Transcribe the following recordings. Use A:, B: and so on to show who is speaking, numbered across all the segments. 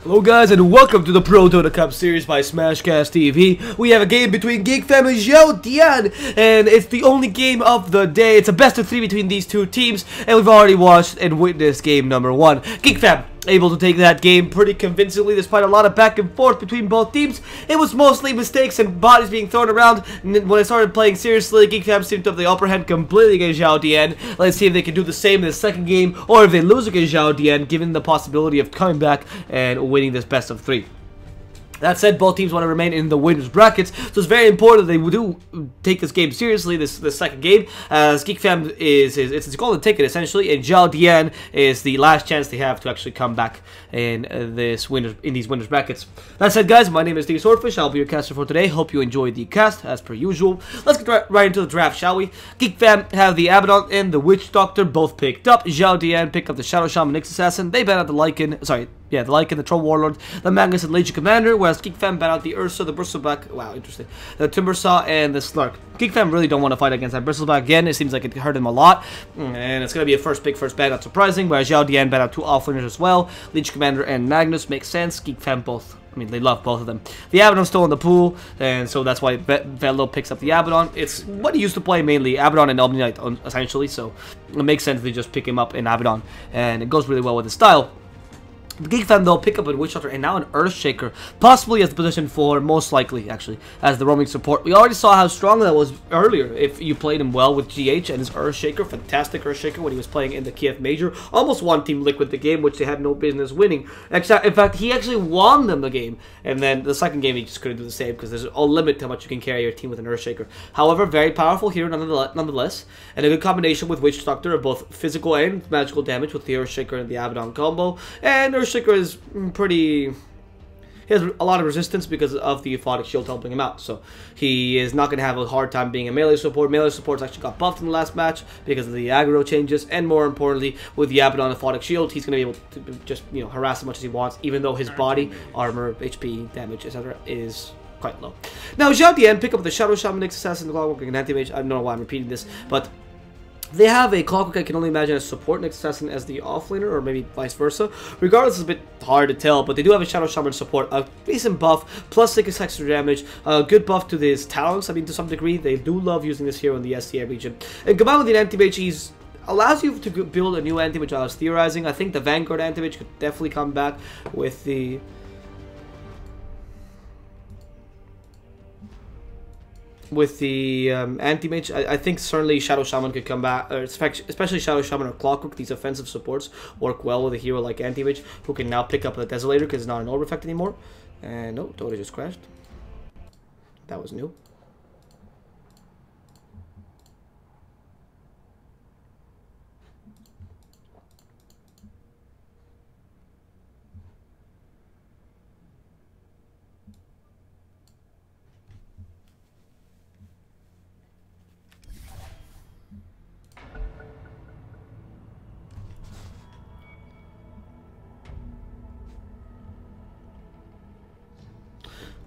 A: Hello guys and welcome to the ProDota Cup series by Smashcast TV. We have a game between Geek and XIAO DIAN, and it's the only game of the day. It's a best of 3 between these two teams, and we've already watched and witnessed game number 1. Geek able to take that game pretty convincingly despite a lot of back and forth between both teams. It was mostly mistakes and bodies being thrown around, and when I started playing seriously, Geek seemed to have the upper hand completely against XIAO DIAN. Let's see if they can do the same in the second game, or if they lose against XIAO DIAN, given the possibility of coming back and winning this best of 3. That said, both teams want to remain in the winners brackets, so it's very important that they do take this game seriously, this second game, as Geek is it's golden ticket essentially, and XIAO DIAN is the last chance they have to actually come back in these winners brackets. That said, guys, my name is DSwordfish. I'll be your caster for today. Hope you enjoyed the cast as per usual. Let's get right into the draft, shall we? Geek have the Abaddon and the Witch Doctor both picked up. XIAO DIAN pick up the Shadow Shaman Nyx Assassin. They ban out the Lycan, the Lycan, the Troll Warlord, the Magnus, and Legion Commander, whereas Geek ban out the Ursa, the Bristleback, wow, interesting, the Timbersaw, and the Slurk. Geek really don't want to fight against that Bristleback again. It seems like it hurt him a lot, and it's going to be a first pick, first ban, not surprising, whereas XIAO DIAN ban out 2 offlaners as well. Legion Commander and Magnus makes sense. Geek both. I mean, they love both of them. The Abaddon's still in the pool, and so that's why Velo picks up the Abaddon. It's what he used to play mainly, Abaddon and Omni-Knight, essentially, so it makes sense they just pick him up in Abaddon, and it goes really well with his style. The Geek though pick up a Witch Doctor and now an Earthshaker, possibly as the position for, most likely actually, as the roaming support. We already saw how strong that was earlier if you played him well with GH and his Earthshaker, fantastic Earthshaker when he was playing in the Kiev Major. Almost won Team Liquid the game, which they had no business winning. In fact, he actually won them the game, and then the second game he just couldn't do the same because there's a limit to how much you can carry your team with an Earthshaker. However, very powerful hero nonetheless, and a good combination with Witch Doctor of both physical and magical damage with the Earthshaker and the Abaddon combo, and Earthshaker is pretty... he has a lot of resistance because of the Aphotic Shield helping him out, so he is not going to have a hard time being a melee support. Melee supports actually got buffed in the last match because of the aggro changes, and more importantly, with the Abaddon Aphotic Shield, he's going to be able to just, harass as much as he wants, even though his body, armor, HP, damage, etc. is quite low. Now, XIAO DIAN pick up the Shadow Shaman Nyx Assassin, the Clockwork, and Anti-Mage. I don't know why I'm repeating this, but they have a Clockwork, I can only imagine, as support Nyx Assassin as the offlaner, or maybe vice versa. Regardless, it's a bit hard to tell, but they do have a Shadow Shaman support, a decent buff, plus 6 extra damage, a good buff to his talents. I mean, to some degree, they do love using this hero in the SCA region. And combined with the Anti-Mage, he's allows you to build a new Anti-Mage. I was theorizing. I think the Vanguard Anti-Mage could definitely come back with the... Anti-Mage. I think certainly Shadow Shaman could come back, especially Shadow Shaman or Clockwork. These offensive supports work well with a hero like Anti-Mage, who can now pick up the Desolator because it's not an orb effect anymore. And no, Dota just crashed. That was new.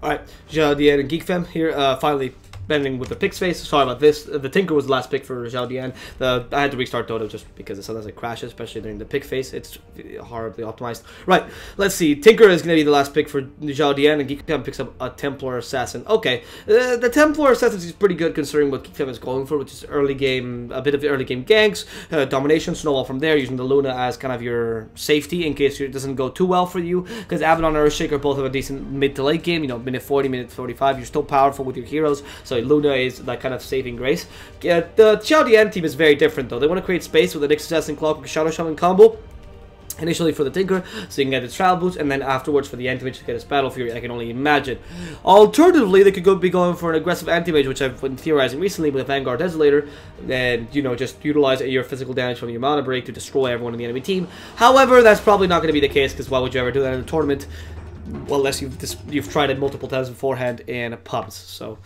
A: Alright, XIAO DIAN and Geek here, finally bending with the pick space. Sorry about this. The Tinker was the last pick for XIAO DIAN. I had to restart Dota just because sometimes it crashes, especially during the pick phase. It's horribly optimized. Right, let's see. Tinker is going to be the last pick for XIAO DIAN, and Geek picks up a Templar Assassin. Okay, the Templar Assassin is pretty good considering what Geek is going for, which is early game, a bit of the early game ganks, domination, snowball from there, using the Luna as kind of your safety in case it doesn't go too well for you, because Abaddon and Earthshaker both have a decent mid to late game, minute 40, minute 45, you're still powerful with your heroes, so Luna is that kind of saving grace. The XIAO DIAN team is very different though. They want to create space with the Nyx Assassin, Clockwork, Shadow Shaman combo. Initially for the Tinker, so you can get its travel boost, and then afterwards for the Anti-Mage to get its Battle Fury, I can only imagine. Alternatively, they could be going for an aggressive Anti-Mage, which I've been theorizing recently with a Vanguard Desolator, and, just utilize your physical damage from your mana break to destroy everyone in the enemy team. However, that's probably not going to be the case, because why would you ever do that in a tournament? Well, unless you've tried it multiple times beforehand in pubs, so...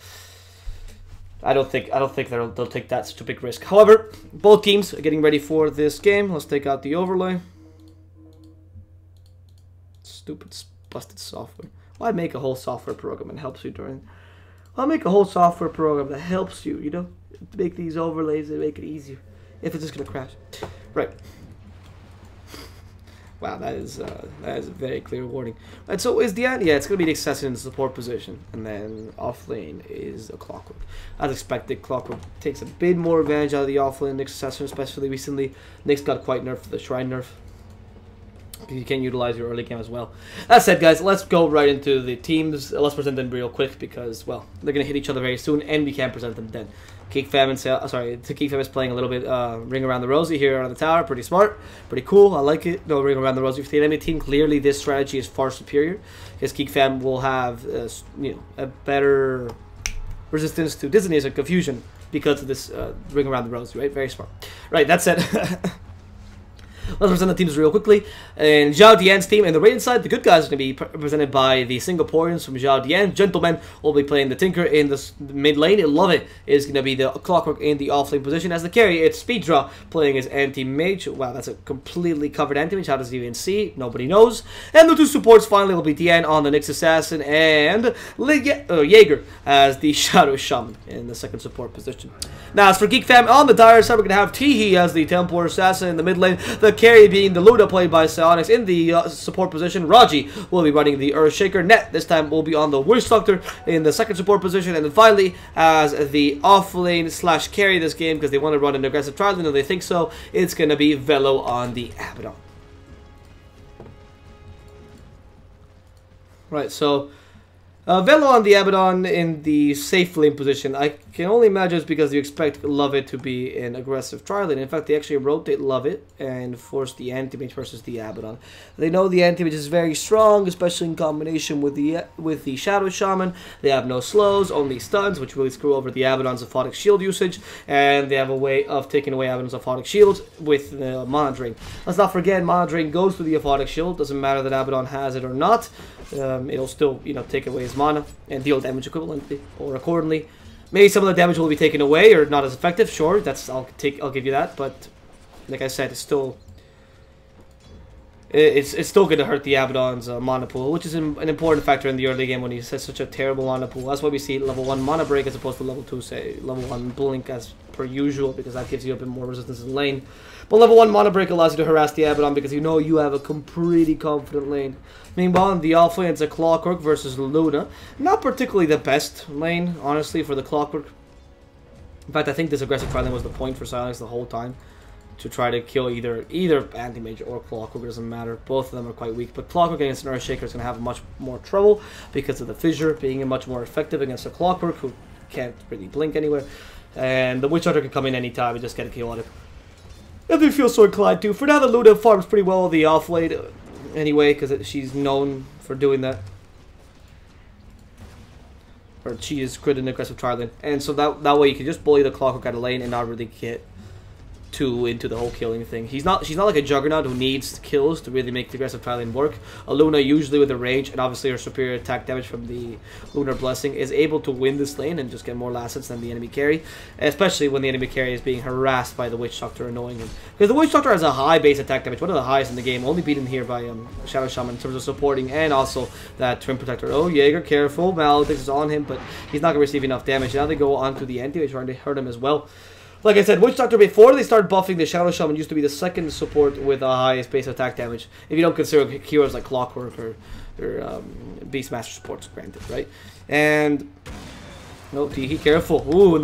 A: I don't think they'll take that such a big risk. However, both teams are getting ready for this game. Let's take out the overlay. Stupid, busted software. Why make a whole software program that helps you during... Why make a whole software program that helps you, to make these overlays and make it easier if it's just going to crash. Right. Wow, that is a very clear warning. Right, so is Dian? Yeah, it's going to be the assassin in the support position. And then off lane is a Clockwork. As expected, Clockwork takes a bit more advantage out of the off lane Nyx assassin, especially recently. Nyx got quite nerfed for the Shrine nerf. You can utilize your early game as well. That said, guys, let's go right into the teams. Let's present them real quick because, well, they're going to hit each other very soon, and we can't present them then. Geek Fam is playing a little bit Ring Around the Rosie here on the tower. Pretty smart, pretty cool. I like it. No Ring Around the Rosie for the enemy team. Clearly, this strategy is far superior because Geek Fam will have a better resistance to dizziness and confusion because of this Ring Around the Rosie. Right, very smart. Right, that said. Let's present the teams real quickly. And XIAO Dian's team in the Radiant side, the good guys are going to be represented by the Singaporeans from XIAO Dian. Gentlemen will be playing the Tinker in the mid lane. Love it is going to be the Clockwork in the off lane position. As the carry, it's Speeddraw playing as anti-mage. Wow, that's a completely covered anti-mage. How does he even see? Nobody knows. And the two supports finally will be Dian on the Nyx Assassin and Jaeger as the Shadow Shaman in the second support position. Now, as for Geek Fam on the dire side, we're going to have Teehee as the Templar Assassin in the mid lane. The carry being the Luna played by Psionics in the support position. Raji will be running the Earthshaker. Net this time will be on the Witch Doctor in the second support position. And then finally, as the off-lane / carry this game, because they want to run an aggressive trial, and they think so, it's going to be Velo on the Abaddon. Right, so Velo on the Abaddon in the safe lane position. I can only imagine it's because you expect Lovett to be an aggressive trial lane. In fact, they actually rotate Lovett and force the anti-mage versus the Abaddon. They know the anti-mage is very strong, especially in combination with the Shadow Shaman. They have no slows, only stuns, which really screw over the Abaddon's aphotic shield usage. And they have a way of taking away Abaddon's aphotic shields with Mana Drain. Let's not forget, Mana Drain goes to the aphotic shield. Doesn't matter that Abaddon has it or not. It'll still, take away his mana and deal damage equivalently or accordingly. Maybe some of the damage will be taken away or not as effective. Sure, I'll give you that. But like I said, it's still going to hurt the Abaddon's mana pool, which is an important factor in the early game when he has such a terrible mana pool. That's why we see level 1 mana break as opposed to level 2, say level 1 blink as per usual, because that gives you a bit more resistance in lane. But level 1 mana break allows you to harass the Abaddon because you have a pretty confident lane. Meanwhile, in the off lane, it's a Clockwork versus Luna. Not particularly the best lane, honestly, for the Clockwork. In fact, I think this aggressive trial lane was the point for Silence the whole time. To try to kill either anti-mage or Clockwork, it doesn't matter. Both of them are quite weak. But Clockwork against an Earthshaker is going to have much more trouble because of the Fissure being much more effective against a Clockwork who can't really blink anywhere. And the Witch Hunter can come in anytime and just get a chaotic. If they feel so inclined to. For now, the Luna farms pretty well the off lane anyway, because she's known for doing that. Or she is good in aggressive trial lane. And so that way you can just bully the Clockwork out of lane and not really get too into the whole killing thing. She's not like a Juggernaut who needs kills to really make the aggressive trial lane work. A Luna, usually with the range and obviously her superior attack damage from the Lunar Blessing, is able to win this lane and just get more last hits than the enemy carry, especially when the enemy carry is being harassed by the Witch Doctor, annoying him. Because the Witch Doctor has a high base attack damage, one of the highest in the game, only beaten here by Shadow Shaman in terms of supporting and also that Twin Protector. Oh, Jaeger, careful. Maledictus is on him, but he's not going to receive enough damage. Now they go on to the anti-mage trying to hurt him as well. Like I said, Witch Doctor, before they started buffing the Shadow Shaman, used to be the second support with the highest base attack damage. If you don't consider heroes like Clockwork or Beastmaster supports, granted, right? And no, Teehee, careful. Ooh, in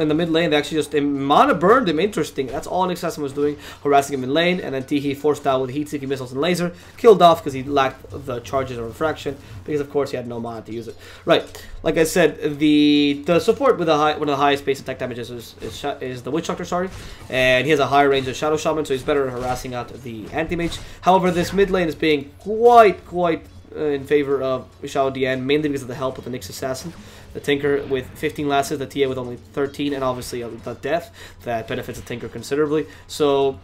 A: the mid lane, they actually just mana burned him. Interesting. That's all Nyx Assassin was doing, harassing him in lane, and then Teehee forced out with heat-seeking missiles and laser, killed off because he lacked the charges or refraction, because of course he had no mana to use it. Right. Like I said, the support with one of the highest base attack damages is the Witch Doctor, sorry, and he has a higher range of Shadow Shaman, so he's better at harassing out the anti-mage. However, this mid lane is being quite in favor of XIAO Dian, mainly because of the help of the Nyx Assassin. The Tinker with 15 last hits, the TA with only 13, and obviously the death that benefits the Tinker considerably. So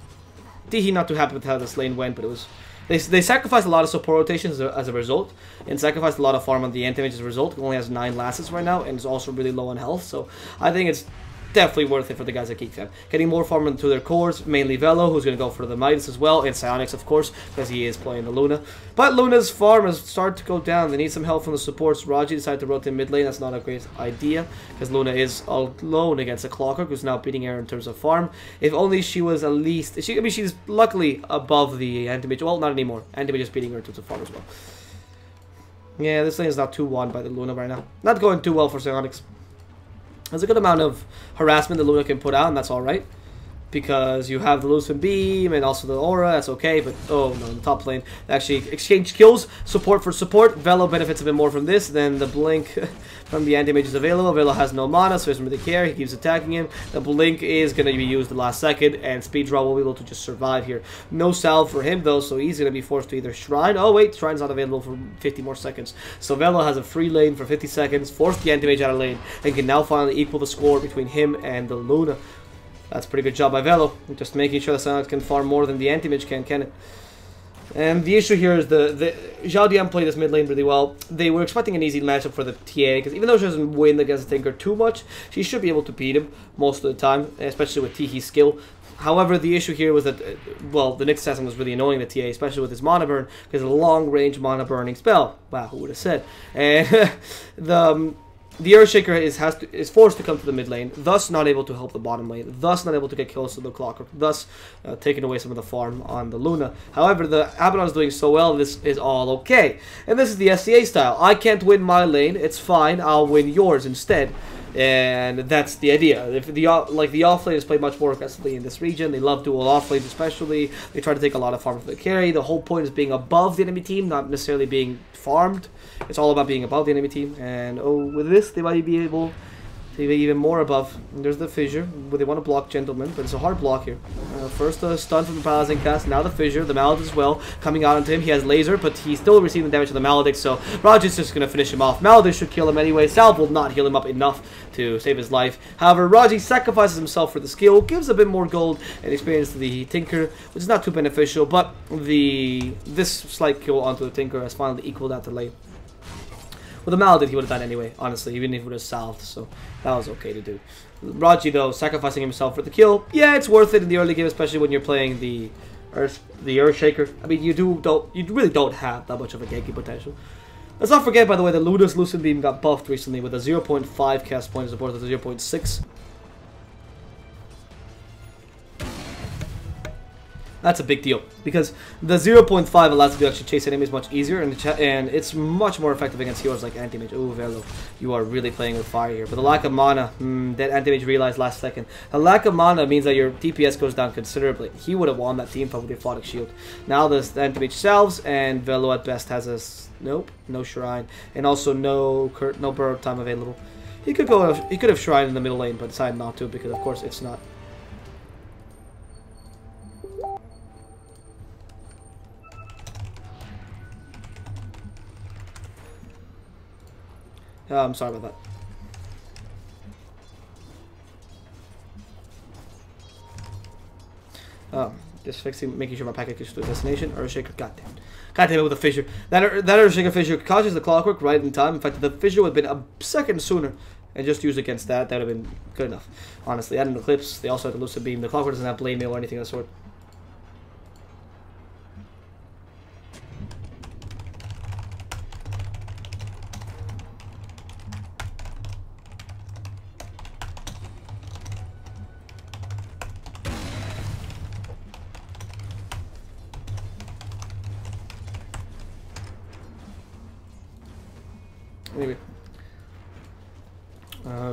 A: Teehee not too happy with how this lane went, but it was they sacrificed a lot of support rotations as a result, and sacrificed a lot of farm on the anti-mage as a result. It only has 9 last hits right now, and is also really low on health. So I think it's definitely worth it for the guys at Geek Fam. Getting more farm into their cores, mainly Velo, who's going to go for the Midas as well, and Psionics, of course, because he is playing the Luna. But Luna's farm has started to go down. They need some help from the supports. Raji decided to rotate mid lane. That's not a great idea, because Luna is alone against a Clockwork, who's now beating her in terms of farm. If only she was at least... I mean, she's luckily above the Anti-Mage. Well, not anymore. Anti-Mage is beating her in terms of farm as well. Yeah, this lane is not too won by the Luna right now. Not going too well for Psionics. There's a good amount of harassment the Luna can put out, and that's alright. Because you have the Lucent Beam and also the Aura, that's okay, but oh no, in the top lane, they actually exchange kills, support for support. Velo benefits a bit more from this than the Blink from the Anti-Mage is available. Velo has no mana, so he doesn't really care, he keeps attacking him. The Blink is going to be used the last second, and Speed Draw will be able to just survive here. No salve for him though, so he's going to be forced to either Shrine. Oh wait, Shrine's not available for 50 more seconds. So Velo has a free lane for 50 seconds, forced the Anti-Mage out of lane, and can now finally equal the score between him and the Luna. That's a pretty good job by Velo, just making sure that Psionics can farm more than the Anti-Mage can it? And the issue here is the XIAO DIAN played this mid lane really well. They were expecting an easy matchup for the TA, because even though she doesn't win against the Tinker too much, she should be able to beat him most of the time, especially with Tihi's skill. However, the issue here was that, well, the Nyx assassin was really annoying the TA, especially with his mana burn, because it's a long-range mana burning spell. Wow, who would have said? And the Earthshaker is forced to come to the mid lane, thus not able to help the bottom lane, thus not able to get kills to the Clockwork, thus taking away some of the farm on the Luna. However, the Abaddon is doing so well, this is all okay. And this is the SCA style. I can't win my lane, it's fine, I'll win yours instead. And that's the idea. If the offlane is played much more aggressively in this region. They love dual offlanes especially. They try to take a lot of farm for the carry. The whole point is being above the enemy team, not necessarily being farmed. It's all about being above the enemy team. And oh, with this, they might be able to be even more above. And there's the fissure. They want to block Gentleman, but it's a hard block here. First a stun from the Paralyzing Cast, now the fissure, the Maledict as well, coming out onto him. He has laser, but he's still receiving damage from the Maledict, so Raj's just going to finish him off. Maledict should kill him anyway. Salve will not heal him up enough to save his life. However, Raji sacrifices himself for the skill, gives a bit more gold and experience to the Tinker, which is not too beneficial, but this slight kill onto the Tinker has finally equaled out the lane. With the Maledict, he would have done anyway, honestly, even if it would have salved, so that was okay to do. Raji, though, sacrificing himself for the kill, yeah, it's worth it in the early game, especially when you're playing the Earthshaker. I mean, you really don't have that much of a ganking potential. Let's not forget, by the way, that Luna's Lucent Beam got buffed recently with a 0.5 cast point as opposed to the 0.6. That's a big deal, because the 0.5 allows you to actually chase enemies much easier, and it's much more effective against heroes like Anti-Mage. Ooh, Velo, you are really playing with fire here. But the lack of mana, that Anti-Mage realized last second. The lack of mana means that your DPS goes down considerably. He would have won that team fight with the Aphotic Shield. Now the Anti-Mage salves, and Velo at best has a... Nope, no Shrine, and also no Burrow time available. He could have Shrine in the middle lane, but decided not to, because of course it's not. I'm sorry about that. Just making sure my packet gets to a destination. Earthshaker, goddamn it with the fissure. That Earthshaker fissure catches the Clockwork right in time. In fact, the fissure would have been a second sooner, and just used against that would have been good enough. Honestly, adding the Eclipse, they also had the Lucid Beam. The Clockwork doesn't have Blade Mail or anything of the sort. Anyway,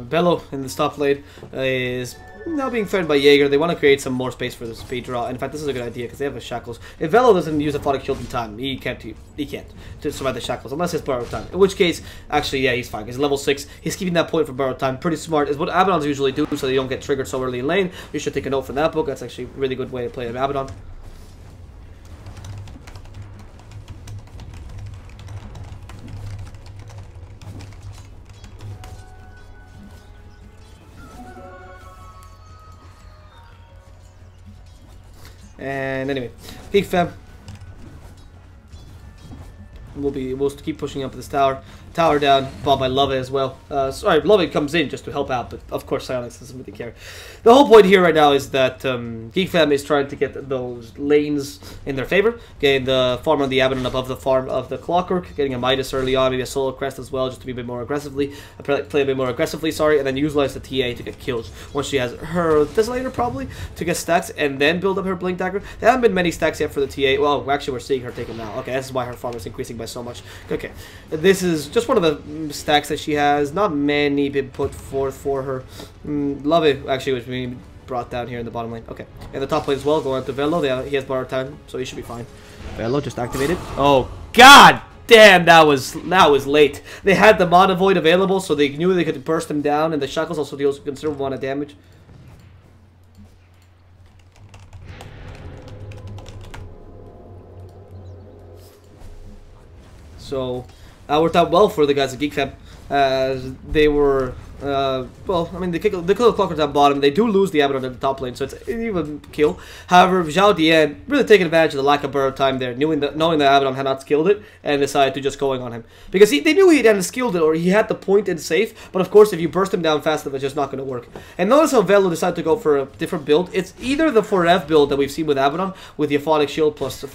A: Bello in the top lane is now being fed by Jaeger. They want to create some more space for the speed draw. In fact, this is a good idea because they have the shackles. If Bello doesn't use a Aphotic Shield in time, he can't to survive the shackles unless it's borrowed time. In which case, actually, yeah, he's fine. He's level 6. He's keeping that point for borrowed time. Pretty smart. Is what Abaddons usually do, so they don't get triggered so early in lane. You should take a note from that book. That's actually a really good way to play an Abaddon. And anyway, Geek Fam. we'll keep pushing up this tower. Tower down, bought by Love as well. Sorry, Love comes in just to help out, but of course Psyonix doesn't really care. The whole point here right now is that Geek Fam is trying to get those lanes in their favor. Getting the farm on the Abaddon above the farm of the Clockwork, getting a Midas early on, maybe a Solar Crest as well, just to be a bit more aggressively, play a bit more aggressively, sorry, and then utilize the TA to get kills. Once she has her Desolator probably, to get stacks, and then build up her Blink Dagger. There haven't been many stacks yet for the TA. Well, actually we're seeing her take them now. Okay, this is why her farm is increasing by so much. Okay, this is just one of the stacks that she has. Not many been put forth for her. Love it, actually, was being brought down here in the bottom lane. Okay, in the top lane as well, going to Velo. He has borrowed time, so he should be fine. Velo just activated. Oh, God! Damn, that was late. They had the Mana Void available, so they knew they could burst him down, and the Shackles also deals considerable amount of damage. So, worked out well for the guys at Geek Fam, as they were, well, I mean, they kill the Clockwork down bottom. They do lose the Abaddon at the top lane, so it's an even kill. However, XIAO DIAN really taking advantage of the lack of burrow time there, knowing that Abaddon had not skilled it, and decided to just going on him. Because they knew he hadn't skilled it, or he had the point in safe, but of course, if you burst him down fast enough, it's just not going to work. And notice how Velo decided to go for a different build. It's either the 4F build that we've seen with Abaddon, with the Euphonic Shield plus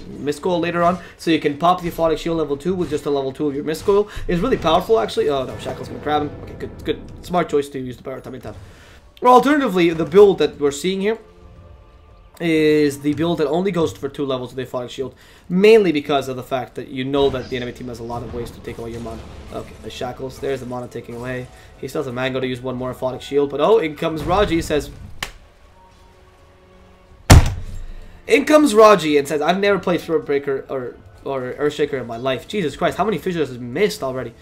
A: Mistcoil later on, so you can pop the Euphonic Shield level 2 with just a level 2 of your Mistcoil. It's really powerful, actually. Oh no, Shackle's going to grab him. Okay, good. Smart choice to use the power time in time. Or alternatively, the build that we're seeing here is the build that only goes for 2 levels of the Euphonic Shield, mainly because of the fact that you know that the enemy team has a lot of ways to take away your mana. Okay, the Shackles, there's the mana taking away. He still has a Mango to use one more Euphonic Shield, but oh, in comes Raji, says... In comes Raji and says, I've never played Threadbreaker or Earthshaker in my life. Jesus Christ, how many fissures has missed already?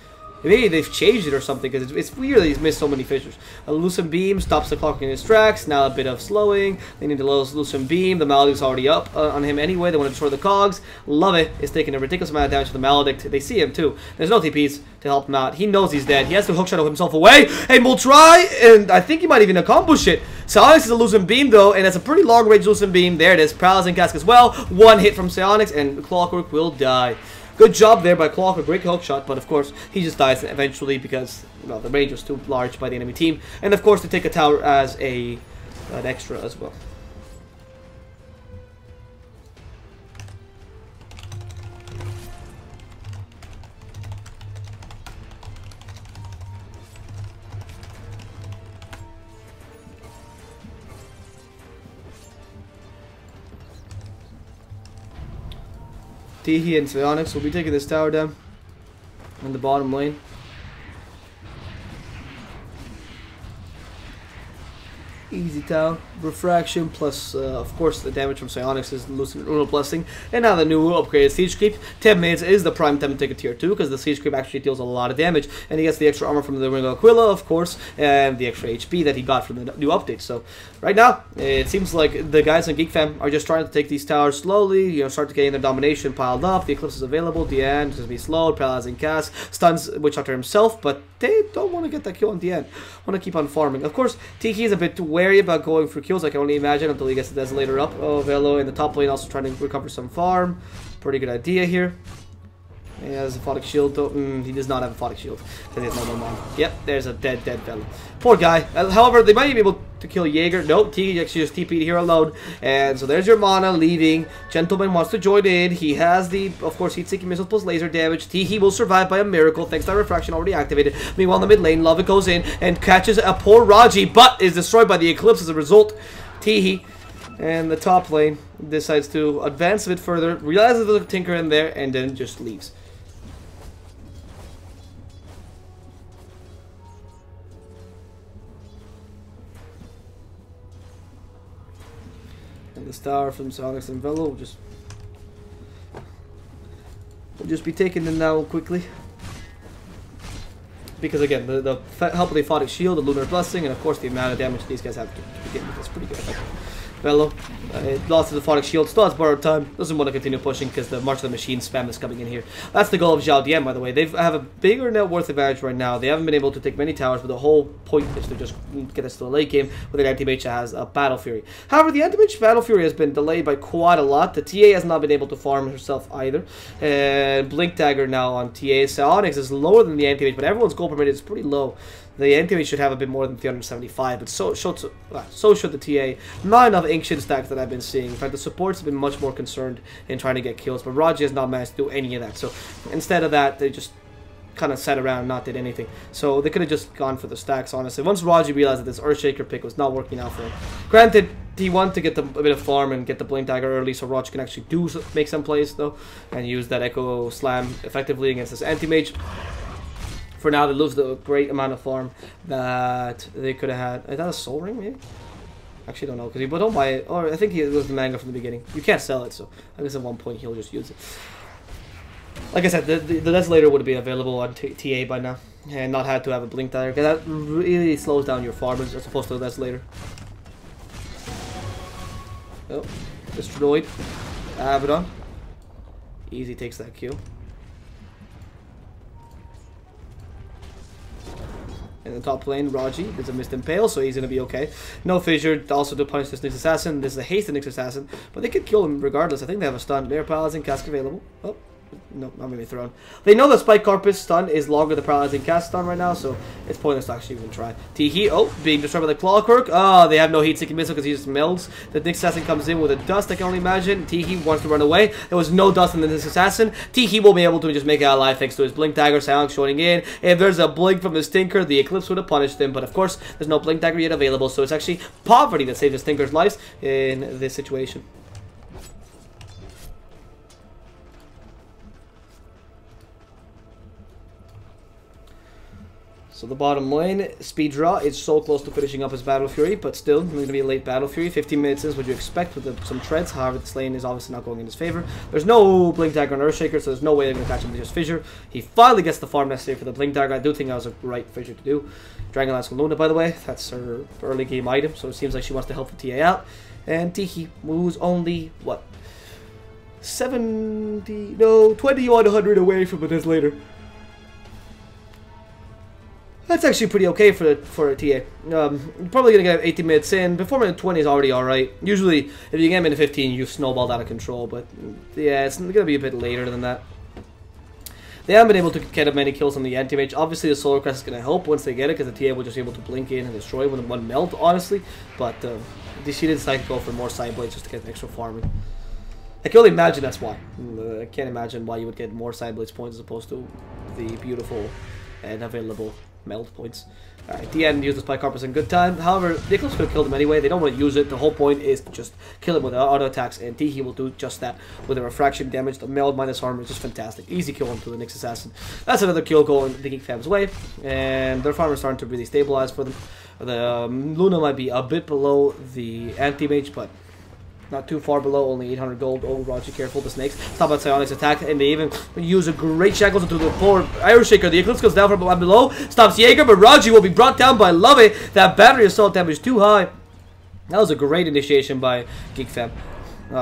A: Maybe they've changed it or something, because it's weird that he's missed so many fissures. A Lucent Beam stops the clock in his tracks. Now a bit of slowing. They need to Lucent Beam. The Maledict's already up on him anyway. They want to destroy the cogs. Love it. It's taking a ridiculous amount of damage to the Maledict. They see him too. There's no TPs to help him out. He knows he's dead. He has to Hookshadow himself away. And we'll try, and I think he might even accomplish it. Psyonix is a Lucent Beam though, and it's a pretty long range Lucent Beam. There it is. Paralyzing Cask as well. One hit from Psyonix, and Clockwork will die. Good job there by Clockwork, great hook shot, but of course he just dies eventually because, well, the range was too large by the enemy team, and of course they take a tower as an extra as well. Teehee and Psyonix will be taking this tower down in the bottom lane. Easy tower. Refraction plus, of course, the damage from Psyonix is Lucent Rune Blessing. And now the new upgraded Siege Creep. 10 minutes is the prime time to take a tier 2, because the Siege Creep actually deals a lot of damage. And he gets the extra armor from the Ring of Aquila, of course, and the extra HP that he got from the new update. So, right now, it seems like the guys on Geek Fam are just trying to take these towers slowly, you know, start to getting their domination piled up. The Eclipse is available, Dian is going to be slowed, Paralyzing Cask, stuns Witchhunter himself, but they don't want to get that kill on Dian. Want to keep on farming. Of course, Tiki is a bit wary about going for kills, I can only imagine, until he gets the Desolator up. Oh, Velo in the top lane also trying to recover some farm. Pretty good idea here. He has a Euphonic Shield though. He does not have a Euphonic Shield, because he has no more mana. Yep, there's a dead Velo. Poor guy. However, they might be able to kill Jaeger. Nope, Tiki actually just TP'd here alone. And so there's your mana leaving. Gentleman wants to join in. He has the, of course, Heat-Seeking Missile plus laser damage. Tiki will survive by a miracle thanks to that Refraction already activated. Meanwhile, in the mid lane, Love goes in and catches a poor Raji, but is destroyed by the Eclipse as a result. Tiki and the top lane decides to advance a bit further, realizes there's a Tinker in there, and then just leaves. And the star from Psyonix and Velo will just be taken in now quickly. Because again, the help of the Euphonic Shield, the Lunar Blessing, and of course the amount of damage these guys have to begin with is pretty good. Bello. It lost to the Phonic Shield, still has borrowed time, doesn't want to continue pushing because the March of the Machine spam is coming in here. That's the goal of XIAO DIAN, by the way. They have a bigger net worth advantage right now. They haven't been able to take many towers, but the whole point is to just get us to the late game with an anti-mage that has a Battle Fury. However, the anti-mage Battle Fury has been delayed by quite a lot. The TA has not been able to farm herself either. And Blink Dagger now on TA. Psionics is lower than the anti-mage, but everyone's gold per minute is pretty low. The anti-mage should have a bit more than 375, but so should the TA. Not enough ancient stacks that I've been seeing. In fact, the supports have been much more concerned in trying to get kills, but Raji has not managed to do any of that. So instead of that, they just kind of sat around and not did anything. So they could have just gone for the stacks, honestly. Once Raji realized that this Earthshaker pick was not working out for him. Granted, he wanted to get a bit of farm and get the Blink Dagger early so Raji can actually make some plays, though, and use that Echo Slam effectively against this anti-mage. For now, they lose the great amount of farm that they could have had. Is that a Soul Ring, maybe? Actually, don't know, because people don't buy it. Or I think it was the manga from the beginning. You can't sell it, so I guess at one point he'll just use it. Like I said, the Desolator would have been available on TA by now, and not had to have a Blink Dagger, because that really slows down your farmers as opposed to the Desolator. Oh, destroyed. Abaddon. Easy takes that kill. In the top lane, Raji is a missed impale, so he's going to be okay. No fissure, also to punish this Nyx Assassin. This is a hasted Nyx Assassin, but they could kill him regardless. I think they have a stun. Air Paralyzing Cask available. Oh, no, not maybe thrown. They know that Spike Carpus stun is longer than Paralyzing Cask stun right now, so it's pointless to actually even try. T-Heat, oh, being destroyed by the Clawquirk. Oh, they have no heat-seeking missile because he just melts. The Nyx Assassin comes in with a dust, I can only imagine. T-Heat wants to run away. There was no dust in the Nyx Assassin. T-Heat will be able to just make it out alive thanks to his Blink Dagger. Psionics showing in. If there's a blink from the Stinker, the Eclipse would have punished him, but of course, there's no Blink Dagger yet available, so it's actually Poverty that saves the Stinker's lives in this situation. So the bottom lane, Speed Draw is so close to finishing up his Battle Fury, but still, it's going to be a late Battle Fury. 15 minutes is what you expect with some treads. However, this lane is obviously not going in his favor. There's no Blink Dagger on Earthshaker, so there's no way they're going to catch him with just Fissure. He finally gets the farm necessary for the Blink Dagger. I do think that was a right Fissure to do. Dragonlance with Luna, by the way. That's her early game item, so it seems like she wants to help the TA out. And Tiki moves only, what? 2100 away from it as later. That's actually pretty okay for a TA. You're probably going to get 18 minutes in. Before minute 20 is already alright. Usually, if you get minute 15, you've snowballed out of control. But yeah, it's going to be a bit later than that. They haven't been able to get many kills on the anti-mage. Obviously, the Solar Crest is going to help once they get it, because the TA will just be able to blink in and destroy with one melt, honestly. But she did decide to go for more Side Blades just to get extra farming. I can only imagine that's why. I can't imagine why you would get more Side Blades points as opposed to the beautiful and available melt points. Alright, DN used the Spike Carpus in good time. However, the Eclipse could have killed him anyway. They don't want to use it. The whole point is to just kill him with auto attacks, and T-He will do just that with a refraction damage. The meld minus armor is just fantastic. Easy kill onto the Nyx Assassin. That's another kill going the Geek fam's way, and their farm is starting to really stabilize for them. The Luna might be a bit below the anti-mage, but not too far below, only 800 gold. Oh, Raji, careful, the snakes. Stop at Psionics attack, and they even use a great shackles into the poor Earthshaker. The Eclipse goes down from below, stops Jaeger, but Raji will be brought down by Lovey. That battery assault damage too high. That was a great initiation by Geek Fam.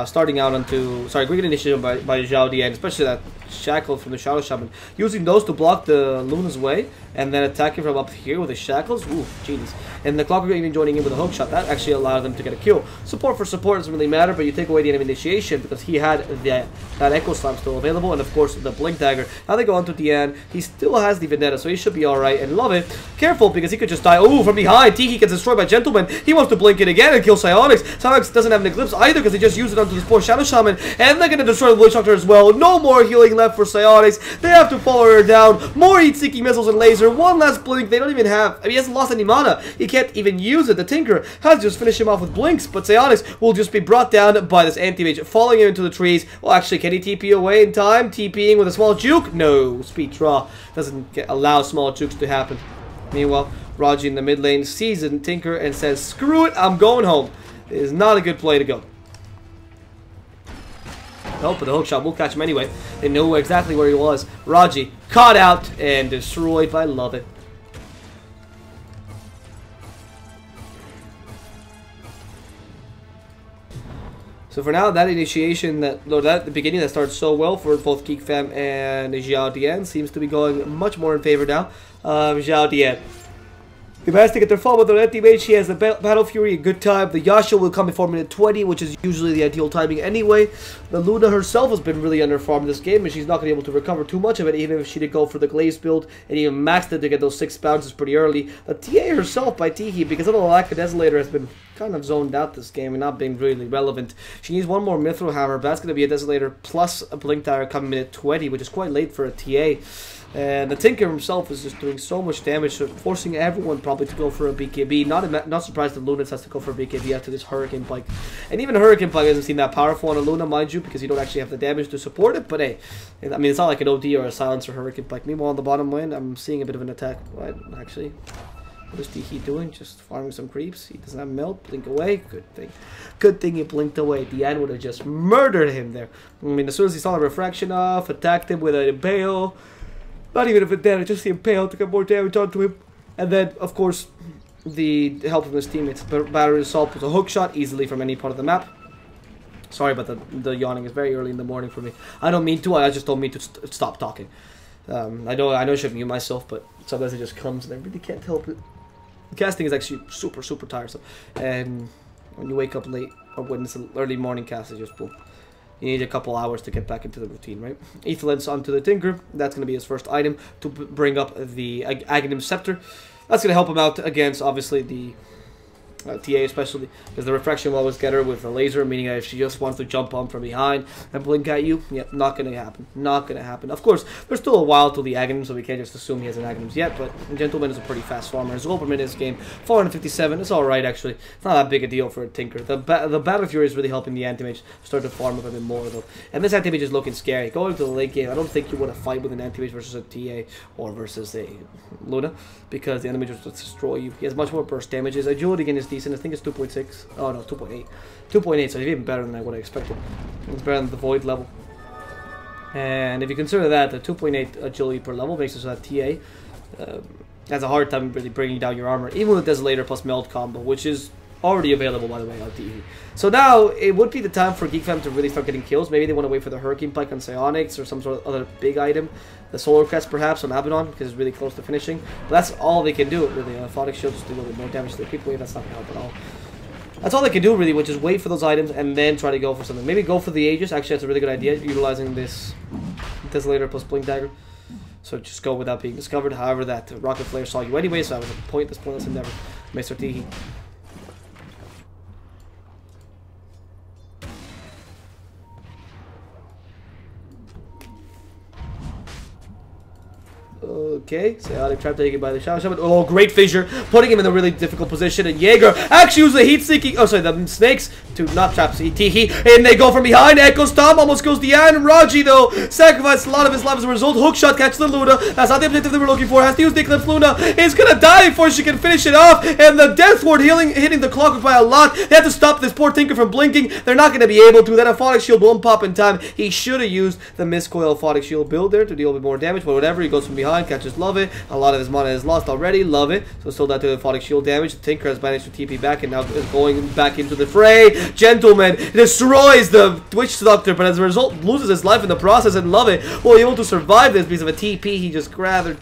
A: Starting out onto, great initiation by XIAO DIAN, especially that shackle from the Shadow Shaman. Using those to block the Luna's way, and then attacking from up here with the shackles. Ooh, genius. And the Clockwork even joining in with a hook shot. That actually allowed them to get a kill. Support for support doesn't really matter, but you take away the enemy initiation because he had that Echo Slam still available, and of course the Blink Dagger. Now they go on to DN. He still has the Vendetta, so he should be alright. And Love It, careful because he could just die. Ooh, from behind. Tiki gets destroyed by Gentleman. He wants to blink it again and kill Psionics. Psionics doesn't have an Eclipse either because he just used it onto this poor Shadow Shaman, and they're going to destroy the Witch Doctor as well. No more healing left for Psionics. They have to follow her down. More heat-seeking missiles and laser. One last blink. They don't even have. I mean, he hasn't lost any mana. He can't even use it. The Tinker has to just finish him off with blinks, but Psionics will just be brought down by this anti-mage, falling him into the trees. Well, actually, can he TP away in time? TPing with a small juke? No. Speed draw doesn't allow small jukes to happen. Meanwhile, Raji in the mid lane sees the Tinker and says, "Screw it, I'm going home." It is not a good play to go. Oh, but the hookshot will catch him anyway. They know exactly where he was. Raji caught out and destroyed by Love It. So for now, that initiation, the beginning that started so well for both Geek Fam and XIAO DIAN seems to be going much more in favor now. XIAO DIAN. He managed to get their fall with their teammate. She has the Battle Fury, a good time. The Yasha will come before minute 20, which is usually the ideal timing anyway. The Luna herself has been really underfarmed this game, and she's not going to be able to recover too much of it, even if she did go for the Glaze build and even maxed it to get those 6 bounces pretty early. The TA herself by Tiki, because of the lack of Desolator, has been kind of zoned out this game and not being really relevant. She needs one more Mithril Hammer, but that's going to be a Desolator plus a Blink Dagger coming minute 20, which is quite late for a TA. And the Tinker himself is just doing so much damage, so forcing everyone probably to go for a BKB. Not surprised that Lunas has to go for a BKB after this Hurricane Pike. And even Hurricane Pike doesn't seem that powerful on a Luna, mind you, because you don't actually have the damage to support it. But hey, I mean, it's not like an OD or a Silencer Hurricane Pike. Meanwhile, on the bottom lane, I'm seeing a bit of an attack. Right, actually. What is Tiki doing? Just farming some creeps. He doesn't have melt. Blink away. Good thing. Good thing he blinked away. Dian would have just murdered him there. I mean, as soon as he saw the refraction off, attacked him with an impale. Not even if it did, just the impale to get more damage onto him. And then, of course, the help from his teammates. Battery Assault was a hook shot easily from any part of the map. Sorry about the yawning. It's very early in the morning for me. I don't mean to. I just don't mean to stop talking. I know I should mute myself, but sometimes it just comes and I really can't help it. Casting is actually super, super tiresome. And when you wake up late, or when it's an early morning cast, it's just boom. You need a couple hours to get back into the routine, right? Ethelens onto the Tinker. That's going to be his first item to bring up the Aghanim Scepter. That's going to help him out against, obviously, the TA especially, because the refraction will always get her with the laser, meaning that if she just wants to jump on from behind and blink at you, yeah, not going to happen. Not going to happen. Of course, there's still a while till the Aghanim, so we can't just assume he has an Aghanim yet, but Gentleman is a pretty fast farmer. His gold per minute in this game, 457, it's alright actually. It's not that big a deal for a Tinker. The Battle Fury is really helping the anti-mage start to farm up a bit more though. And this anti-mage is looking scary. Going to the late game, I don't think you want to fight with an anti-mage versus a TA or versus a Luna, because the anti-mage will just destroy you. He has much more burst damage. His agility again is decent. I think it's 2.6. Oh no, 2.8. 2.8, so it's even better than I would have expected. It's better than the Void level. And if you consider that, the 2.8 agility per level makes it so that TA has a hard time really bringing down your armor, even with Desolator plus Meld combo, which is already available, by the way, on TE. So now, it would be the time for Geek Fam to really start getting kills. Maybe they want to wait for the Hurricane Pike on Psionics or some sort of other big item. The Solar Crest, perhaps, on Abaddon, because it's really close to finishing. But that's all they can do, really. Phonic Shield just do a little bit more damage to the quick wave. That's not going to help at all. That's all they can do, really, which is wait for those items and then try to go for something. Maybe go for the Aegis. Actually, that's a really good idea, utilizing this Desolator plus Blink Dagger. So just go without being discovered. However, that Rocket Flare saw you anyway, so that was a pointless endeavor. Mr. Tihi. Okay, Psionic Trap taken by the Shadow Shaman. Oh, great fissure, putting him in a really difficult position. And Jaeger actually uses the heat seeking. Oh, sorry, the snakes to not trap Tihi. And they go from behind. Echo Stomp almost goes Dian. Raji, though, sacrificed a lot of his life as a result. Hookshot catches the Luna. That's not the objective they were looking for. Has to use the Eclipse. Luna is gonna die before she can finish it off. And the Death Ward hitting the clock by a lot. They have to stop this poor Tinker from blinking. They're not gonna be able to. That Phonic Shield won't pop in time. He should have used the Miscoil Phonic Shield build there to deal with more damage, but whatever. He goes from behind, catches, love it. A lot of his mana is lost already, love it. So still that to the Phonic Shield damage. The Tinker has managed to TP back and now is going back into the fray. Gentleman destroys the Witch Doctor, but as a result loses his life in the process, and love it. Well, able to survive this because of a TP he just gathered.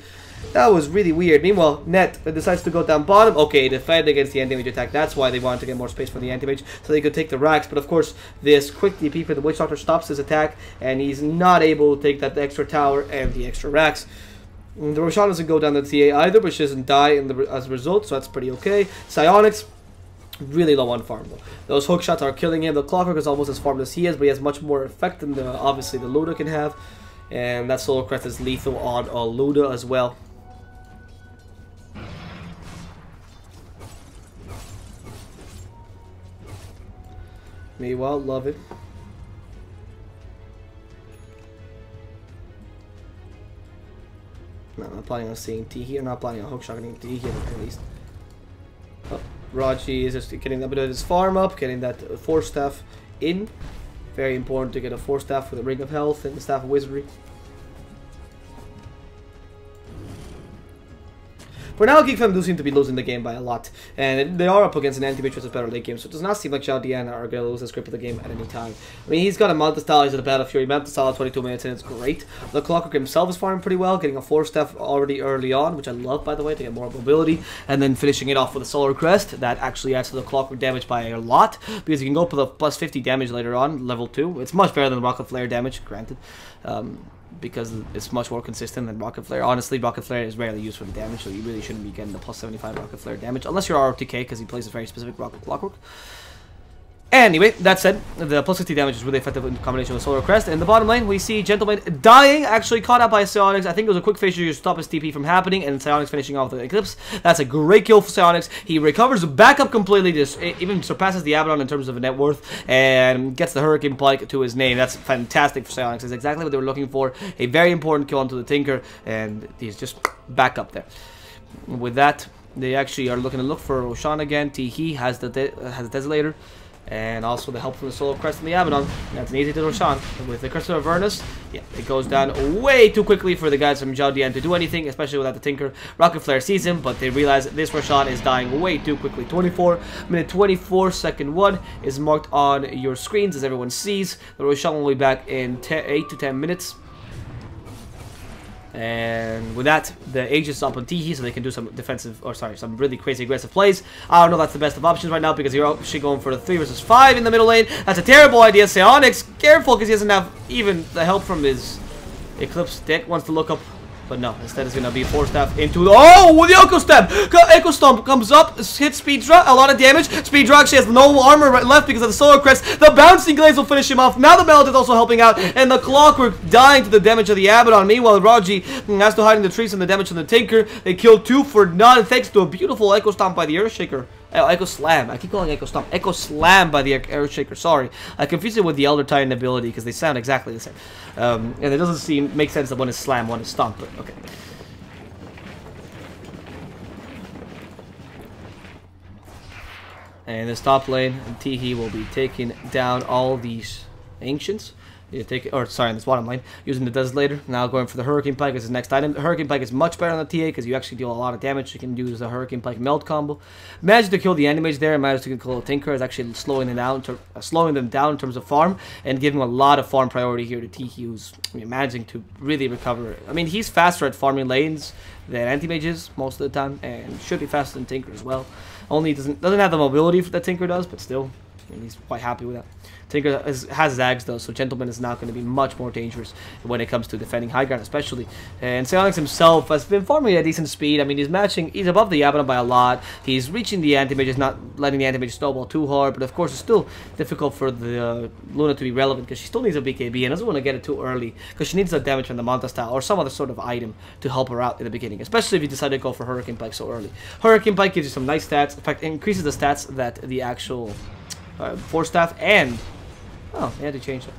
A: That was really weird. Meanwhile, Net decides to go down bottom. Okay, defend against the anti-mage attack. That's why they wanted to get more space for the anti-mage, so they could take the racks. But of course, this quick DP for the Witch Doctor stops his attack, and he's not able to take that extra tower and the extra racks. The Roshan doesn't go down the TA either, but she doesn't die as a result, so that's pretty okay. Psionics, really low on farm though. Those hook shots are killing him. The Clockwork is almost as farmed as he is, but he has much more effect than obviously the Luna can have. And that Solar Crest is lethal on Luna as well. Meanwhile, love it. No, I'm not planning on seeing Tihi. I'm not planning on hookshot getting Tihi at least. Oh, Raji is just getting a bit of his farm up, getting that Force Staff in. Very important to get a Force Staff with a Ring of Health and the Staff of Wizardry. For now, Geek Fam do seem to be losing the game by a lot, and they are up against an anti-mage with a better late game, so it does not seem like XIAO DIAN are going to lose the script of the game at any time. I mean, he's got a Manta style, he's at a Battle Fury, Manta style 22 minutes, and it's great. The Clockwork himself is farming pretty well, getting a 4-step already early on, which I love, by the way, to get more mobility, and then finishing it off with a Solar Crest. That actually adds to the Clockwork damage by a lot, because you can go for the plus 50 damage later on, level 2. It's much better than Rocket Flare damage, granted. Because it's much more consistent than Rocket Flare. Honestly, Rocket Flare is rarely used for the damage, so you really shouldn't be getting the plus 75 Rocket Flare damage, unless you're ROTK, because he plays a very specific Rocket Clockwork. Anyway, that said, the plus 50 damage is really effective in combination with Solar Crest. In the bottom lane, we see Gentleman dying, actually caught out by Psionics. I think it was a quick fissure to stop his TP from happening, and Psionics finishing off the Eclipse. That's a great kill for Psionics. He recovers back up completely, just even surpasses the Abaddon in terms of net worth, and gets the Hurricane Pike to his name. That's fantastic for Psionics. It's exactly what they were looking for. A very important kill onto the Tinker, and he's just back up there. With that, they actually are looking to look for Roshan again. He has the Desolator. And also the help from the Solar Crest and the Abaddon. That's an easy to Roshan. With the Crest of Avernus, yeah, it goes down way too quickly for the guys from XIAO DIAN to do anything, especially without the Tinker. Rocket Flare sees him, but they realize this Roshan is dying way too quickly. 24-minute 24-second 1 is marked on your screens, as everyone sees. The Roshan will be back in 8 to 10 minutes. And with that, the Aegis is up on Teehee, so they can do some defensive, or sorry, some really crazy aggressive plays. I don't know if that's the best of options right now, because you're actually going for the 3 versus 5 in the middle lane. That's a terrible idea. Psionics, careful, because he doesn't have even the help from his Eclipse deck. Wants to look up, but no. Instead, it's going to be 4-staff into the... Oh, with the Echo Stamp! Echo Stomp comes up, hits Speedra, a lot of damage. Speedra actually has no armor left because of the Solar Crest. The Bouncing Glaze will finish him off. Now the Mallet is also helping out, and the Clockwork dying to the damage of the Abaddon. Meanwhile, Raji has to hide in the trees and the damage from the Tinker. They kill 2 for none, thanks to a beautiful Echo Stomp by the Earthshaker. Echo Slam. I keep calling Echo Stomp. Echo Slam by the Earthshaker. Sorry. I confused it with the Elder Titan ability because they sound exactly the same. And it doesn't make sense that one is Slam, one is Stomp, but okay. And this top lane, Teehee will be taking down all these Ancients. You take it, or sorry, in this bottom lane, using the Desolator. Now going for the Hurricane Pike as his next item. The Hurricane Pike is much better on the TA because you actually deal a lot of damage. You can use the Hurricane Pike melt combo. Managed to kill the Animage there. Managed to kill Tinker. Is actually slowing them down in terms of farm and giving a lot of farm priority here to Teehee, who's managing to really recover. I mean, he's faster at farming lanes than Anti-Mage is most of the time, and should be faster than Tinker as well. Only doesn't have the mobility that Tinker does, but still, I mean, he's quite happy with that. Tinker has Zags though, so Gentleman is now going to be much more dangerous when it comes to defending high ground, especially. And Psionics himself has been farming at a decent speed. I mean, he's above the Abaddon by a lot. He's reaching the Anti-Mage, he's not letting the Anti-Mage snowball too hard, but of course it's still difficult for the Luna to be relevant because she still needs a BKB and doesn't want to get it too early because she needs the damage from the Manta style or some other sort of item to help her out in the beginning, especially if you decide to go for Hurricane Pike so early. Hurricane Pike gives you some nice stats. In fact, it increases the stats that the actual 4-staff and... Oh, they had to change that.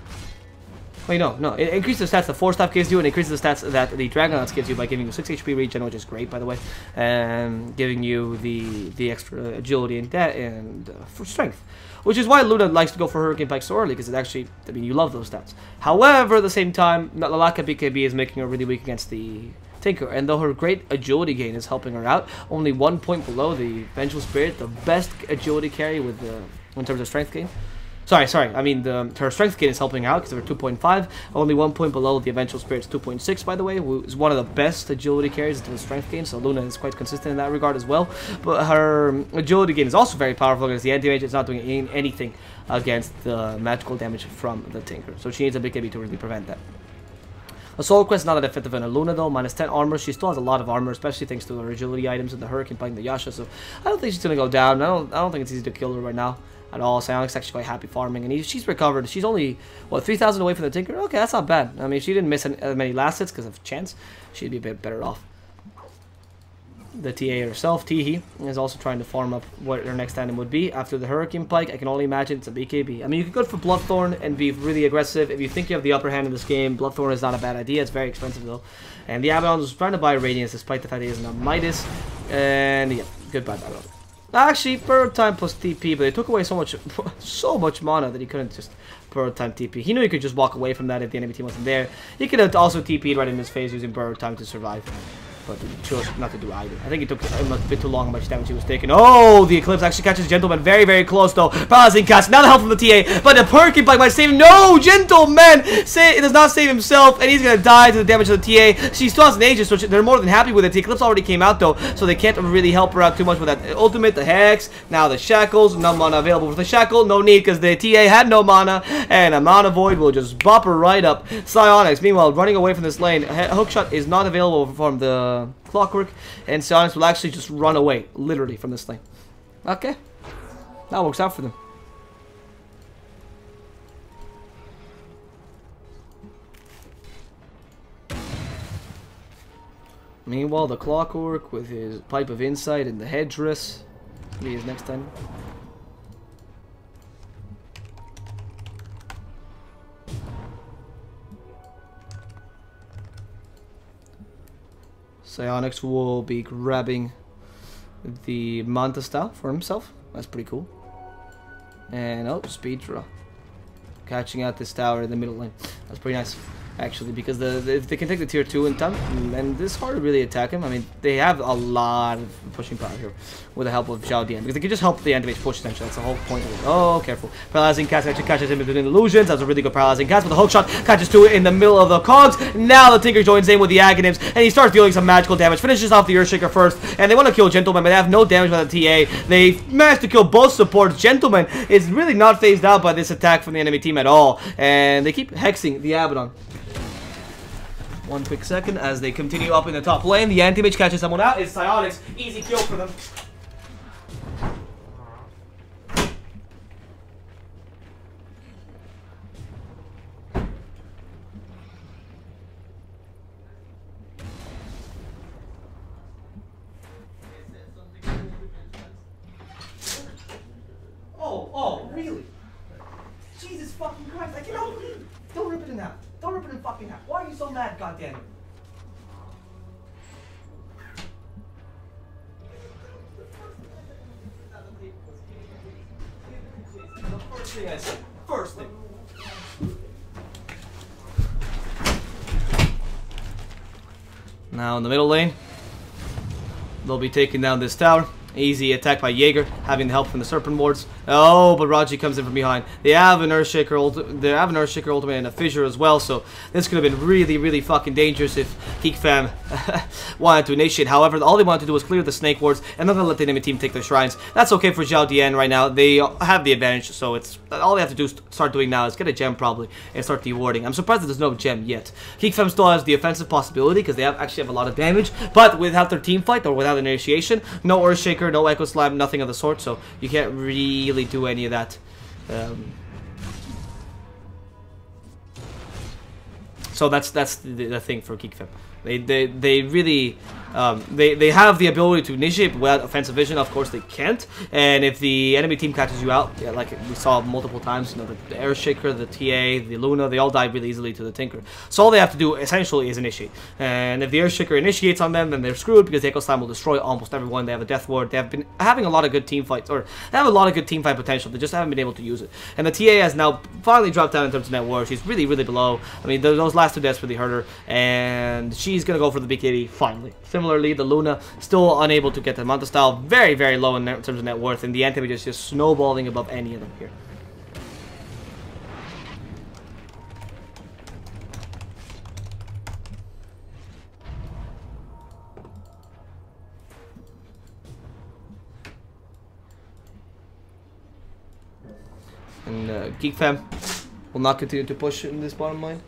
A: Wait, no. It increases the stats the 4-staff gives you, and increases the stats that the Dragonlance gives you by giving you 6 HP regen, which is great, by the way, and giving you the extra agility and for strength. Which is why Luna likes to go for Hurricane Pike so early, because it actually, I mean, you love those stats. However, at the same time, the lack of BKB is making her really weak against the Tinker, and though her great agility gain is helping her out, only 1 point below the Vengeful Spirit, the best agility carry with in terms of strength gain. Sorry, I mean, her strength gain is helping out because of her 2.5, only 1 point below the Eventual Spirit's 2.6, by the way, who is one of the best agility carries into the strength gain, so Luna is quite consistent in that regard as well. But her agility gain is also very powerful because the Anti-Mage is not doing anything against the magical damage from the Tinker, so she needs a BKB to really prevent that. A Soul Quest is not that effective in a Luna though, minus 10 armor. She still has a lot of armor, especially thanks to her agility items and the Hurricane Pike and the Yasha, so I don't think she's going to go down. I don't think it's easy to kill her right now at all. Psionic's actually quite happy farming, and she's recovered. She's only, what, 3,000 away from the Tinker? Okay, that's not bad. I mean, if she didn't miss as many last hits because of chance, she'd be a bit better off. The TA herself, Teehee, is also trying to farm up what her next item would be. After the Hurricane Pike, I can only imagine it's a BKB. I mean, you could go for Bloodthorn and be really aggressive. If you think you have the upper hand in this game, Bloodthorn is not a bad idea. It's very expensive, though. And the Abaddon is trying to buy Radiance, despite the fact that he isn't a Midas. And, yeah, goodbye, Abaddon. Actually, Bird Time plus TP, but they took away so much mana that he couldn't just Bird Time TP. He knew he could just walk away from that if the enemy team wasn't there. He could have also TP'd right in his face using Bird Time to survive. But he chose not to do either. I think it took a bit too long how much damage he was taking. Oh, the Eclipse actually catches Gentleman very, very close though. Paralyzing cast. Now the help from the TA, but the Perky Bike might save him. No, Gentleman it does not save himself, and he's gonna die to the damage of the TA. She still has an Aegis, so they're more than happy with it. The Eclipse already came out though, so they can't really help her out too much with that ultimate, the Hex. Now the Shackles, no mana available for the Shackle, no need because the TA had no mana, and a Mana Void will just bop her right up. Psionics, meanwhile, running away from this lane. Hookshot is not available from the Clockwork, and Psionics will actually just run away, literally, from this lane. Okay. That works out for them. Meanwhile, the Clockwork with his Pipe of Insight and the Headdress will be his next time. Psionics will be grabbing the Manta Style for himself. That's pretty cool. And oh, speed draw. Catching out this tower in the middle lane. That's pretty nice, actually, because if they can take the tier 2 in time, and this hard to really attack him. I mean, they have a lot of pushing power here with the help of XIAO DIAN, because they can just help the anti-mage push essentially. That's the whole point of it. Oh, careful. Paralyzing cast actually catches him between illusions. That's a really good paralyzing cast, but the hook shot catches to it in the middle of the cogs. Now the Tinker joins in with the Aghanims, and he starts dealing some magical damage. Finishes off the Earthshaker first, and they want to kill Gentleman, but they have no damage by the TA. They managed to kill both supports. Gentleman is really not phased out by this attack from the enemy team at all, and they keep hexing the Abaddon. One quick second as they continue up in the top lane. The anti-mage catches someone out. It's Psionics. Easy kill for them. Oh, really? Jesus fucking Christ, I cannot believe it. Don't rip it in half. Don't rip it in fucking half. Why are you so mad, goddammit? The first thing I said. First thing. Now in the middle lane, they'll be taking down this tower. Easy attack by Jaeger, having the help from the Serpent Wards. Oh, but Raji comes in from behind. They have an Earthshaker ultimate and a Fissure as well, so this could have been really, really fucking dangerous if Geek Fam wanted to initiate. However, all they wanted to do was clear the Snake Wards and not gonna let the enemy team take their shrines. That's okay for XIAO DIAN right now. They have the advantage, so it's all they have to do start doing now is get a gem probably and start dewarding. I'm surprised that there's no gem yet. Geek Fam still has the offensive possibility because they actually have a lot of damage, but without their team fight or without an initiation, no Earthshaker, no Echo Slam, nothing of the sort, so you can't really do any of that. So that's the thing for Geek Fam. They really they have the ability to initiate without offensive vision. Of course they can't, and if the enemy team catches you out, yeah, like we saw multiple times, you know, the Earthshaker, the TA, the Luna, they all die really easily to the Tinker. So all they have to do essentially is initiate, and if the Earthshaker initiates on them, then they're screwed because the Echo Slam will destroy almost everyone. They have a Death Ward. They have been having a lot of good team fights, or they have a lot of good team fight potential. They just haven't been able to use it, and the TA has now finally dropped down in terms of net worth. She's really, really below. I mean, those last 2 deaths really hurt her, and she's gonna go for the big kitty finally. Similarly, the Luna still unable to get the Manta Style, very, very low in terms of net worth, and the anti-mage is just snowballing above any of them here. And Geek Fam will not continue to push in this bottom lane.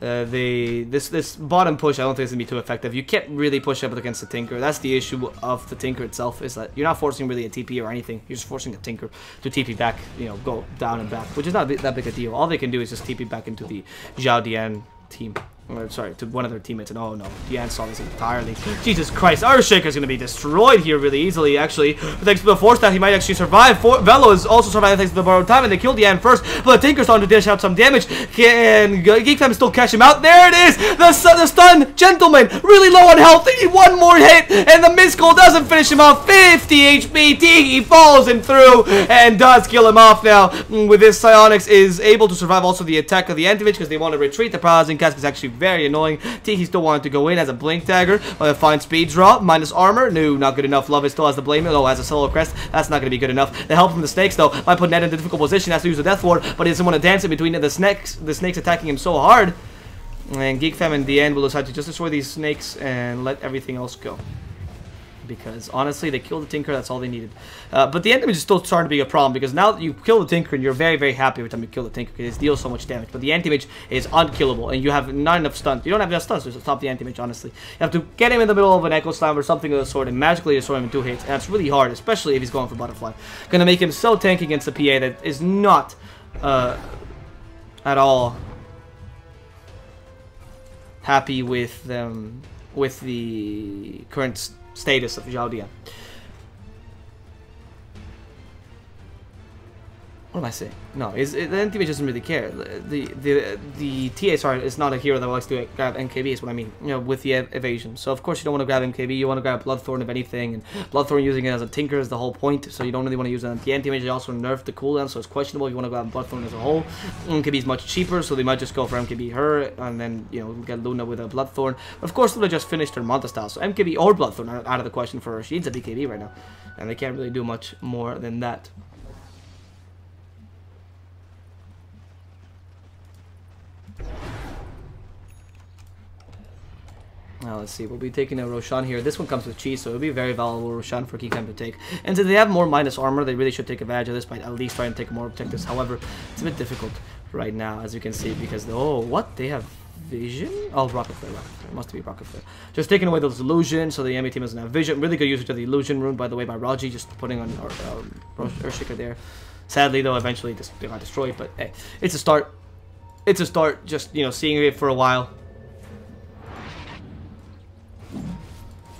A: This bottom push, I don't think it's gonna be too effective. You can't really push up against the Tinker. That's the issue of the Tinker itself, is that you're not forcing really a TP or anything. You're just forcing the Tinker to TP back, you know, go down and back, which is not that big a deal. All they can do is just TP back into the XIAO DIAN team. Sorry, to one of their teammates, and oh no, Dian saw this entirely. Jesus Christ, Earthshaker's gonna be destroyed here really easily, actually. Thanks to the force that he might actually survive. Velo is also surviving thanks to the borrowed time, and they killed Dian first, but Tinker's starting to dish out some damage. Can Geek Fam still catch him out? There it is! The stun, gentlemen, really low on health. They need one more hit, and the Miscall doesn't finish him off. 50 HP, Tiki falls him through, and does kill him off now. With this, Psionics is able to survive also the attack of the Antivich, because they want to retreat. The Parazing Cask is actually very annoying. Tiki still wanted to go in as a Blink Dagger. Fine speed draw, minus armor. No, not good enough. Love it still has the Blame. Oh, has a solo crest. That's not going to be good enough. The help from the snakes, though, might put Ned in a difficult position. Has to use the Death Ward, but he doesn't want to dance in between the snakes. The snakes attacking him so hard. And Geek Fam in the end will decide to just destroy these snakes and let everything else go. Because honestly, they killed the Tinker, that's all they needed. But the end damage is still starting to be a problem, because now that you kill the Tinker and you're very, very happy every time you kill the Tinker because it deals so much damage. But the anti-mage is unkillable, and you have not enough stuns. You don't have enough stuns to stop the anti-mage, honestly. You have to get him in the middle of an Echo Slam or something of the sort and magically destroy him in 2 hits. And that's really hard, especially if he's going for Butterfly. Gonna make him so tanky against the PA that is not at all happy with the current status of XIAO DIAN. What am I saying? No, the NTV doesn't really care. The TSR is not a hero that likes to grab NKB, is what I mean, you know, with the evasion. So of course you don't want to grab NKB, you want to grab Bloodthorn if anything, and Bloodthorn using it as a Tinker is the whole point, so you don't really want to use it on the anti-mage. They also nerfed the cooldown, so it's questionable if you want to grab Bloodthorn as a whole. NKB is much cheaper, so they might just go for MKB her, and then, you know, get Luna with a Bloodthorn. But of course Luna just finished her Manta style, so MKB or Bloodthorn are out of the question for her. She needs a BKB right now, and they can't really do much more than that. Now let's see, we'll be taking a Roshan here. This one comes with cheese, so it'll be a very valuable Roshan for Geek Fam to take. And since they have more minus armor, they really should take advantage of this by at least trying to take more objectives. However, it's a bit difficult right now, as you can see, because oh, what? They have vision? Oh, Rocket Flare. It must be Rocket Flare. Just taking away those illusions, so the enemy team doesn't have vision. Really good usage of the illusion rune, by the way, by Raji, just putting on Earthshaker there. Sadly, though, eventually they got destroyed, but hey, it's a start. It's a start, just, you know, seeing it for a while.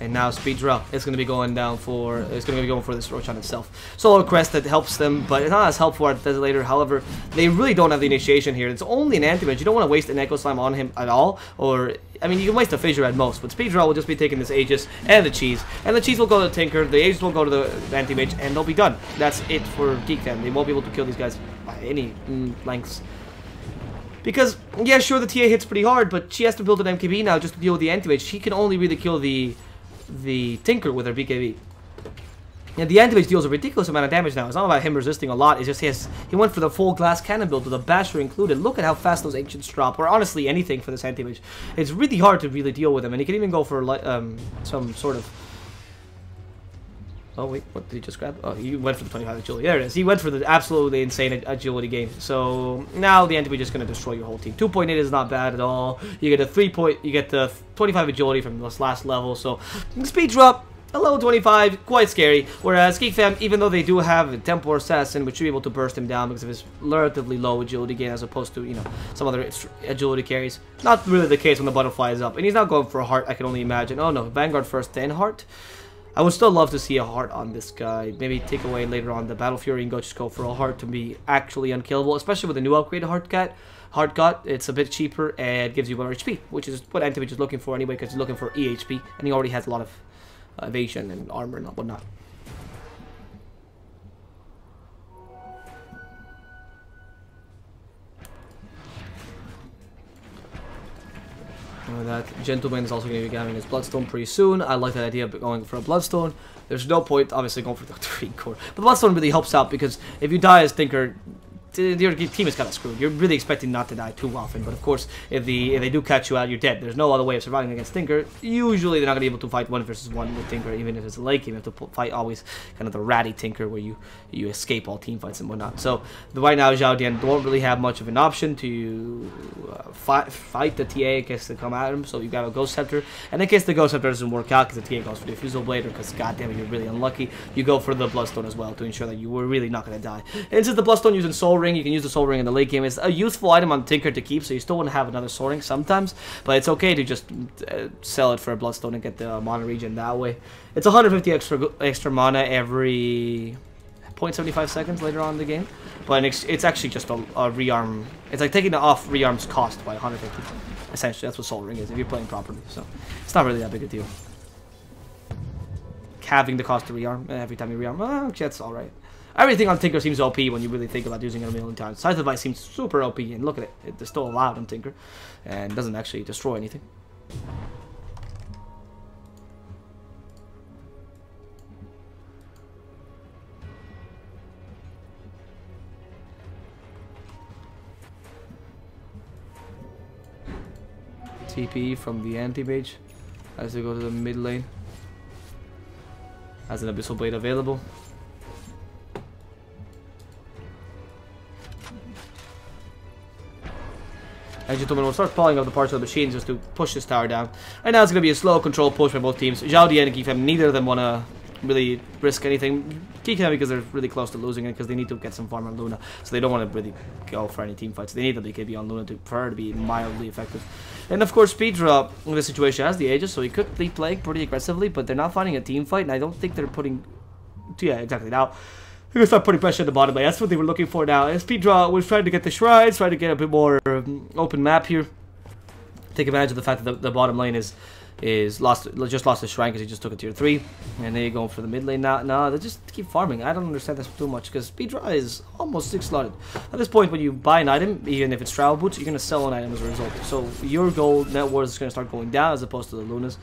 A: And now Speed Drill is going to be going down for this Roshan itself. Solar Crest that helps them, but it's not as helpful as Desolator. However, they really don't have the initiation here. It's only an anti-mage. You don't want to waste an Echo Slam on him at all, or I mean, you can waste a Fissure at most. But Speed Drill will just be taking this Aegis and the Cheese, and the Cheese will go to the Tinker. The Aegis will go to the anti-mage, and they'll be done. That's it for Geek Fam. They won't be able to kill these guys by any lengths. Because, yeah, sure, the TA hits pretty hard, but she has to build an MKB now just to deal with the anti-mage. She can only really kill the Tinker with her BKB. Yeah, the anti-mage deals a ridiculous amount of damage now. It's not about him resisting a lot. It's just he went for the full glass cannon build with a basher included. Look at how fast those ancients drop, or honestly anything for this anti-mage. It's really hard to really deal with him, and he can even go for some sort of. Oh wait, what did he just grab? Oh, he went for the 25 agility. There it is. He went for the absolutely insane agility game. So now the anti-mage is going to destroy your whole team. 2.8 is not bad at all. You get you get the 25 agility from this last level. So speed drop, a level 25, quite scary. Whereas Geek Fam, even though they do have a Tempo Assassin, which should be able to burst him down because of his relatively low agility gain as opposed to, you know, some other agility carries. Not really the case when the Butterfly is up. And he's not going for a heart, I can only imagine. Oh no, Vanguard first, then heart. I would still love to see a heart on this guy. Maybe take away later on the Battle Fury and just go for a heart to be actually unkillable, especially with the new upgrade Heart God. It's a bit cheaper and gives you more HP, which is what Antivich is looking for anyway, because he's looking for EHP, and he already has a lot of evasion and armor and whatnot. That gentleman is also going to be grabbing his Bloodstone pretty soon. I like that idea of going for a Bloodstone. There's no point, obviously, going for the 3 core. But the Bloodstone really helps out because if you die as Tinker, your team is kind of screwed. You're really expecting not to die too often, but of course, if they do catch you out, you're dead. There's no other way of surviving against Tinker. Usually, they're not going to be able to fight 1 versus 1 with Tinker, even if it's a late game. You have to fight always kind of the ratty Tinker where you escape all team fights and whatnot. So right now, XIAO DIAN don't really have much of an option to fight the TA in case they come at him. So you got a Ghost Scepter, and in case the Ghost Scepter doesn't work out because the TA goes for the Diffusal Blade, or because goddamn you're really unlucky, you go for the Bloodstone as well to ensure that you were really not going to die. And since the Bloodstone using Soul Ring. You can use the Soul Ring in the late game. It's a useful item on Tinker to keep, so you still want to have another Soul Ring sometimes. But it's okay to just sell it for a Bloodstone and get the mana regen that way. It's 150 extra mana every 0.75 seconds later on in the game. But it's actually just a rearm. It's like taking off rearm's cost by 150. Essentially, that's what Soul Ring is if you're playing properly. So it's not really that big a deal. Halving the cost to rearm every time you rearm. Oh, that's alright. Everything on Tinker seems OP when you really think about using it a million times. Scythe Device seems super OP, and look at it. It's still allowed on Tinker, and doesn't actually destroy anything. TP from the anti-mage as they go to the mid lane. Has an Abyssal Blade available. And gentlemen, we'll start falling off the parts of the machine just to push this tower down. Right now it's going to be a slow control push by both teams. XIAO DIAN and Geek, neither of them want to really risk anything. Geek because they're really close to losing it because they need to get some farm on Luna. So they don't want to really go for any team fights. They need the BKB on Luna for her to be mildly effective. And of course, Speedra in this situation has the Aegis, so he could be playing pretty aggressively, but they're not finding a team fight, and I don't think they're putting... Yeah, exactly. Now, they're going to start putting pressure at the bottom lane. That's what they were looking for now. And Speedra was trying to get the shrines, trying to get a bit more open map here. Take advantage of the fact that the bottom lane just lost the shrine because he just took a tier 3. And they're going for the mid lane now. No, they just keep farming. I don't understand this too much because Speedra is almost 6 slotted. At this point, when you buy an item, even if it's travel boots, you're going to sell an item as a result. So your gold net worth is going to start going down as opposed to the Luna's.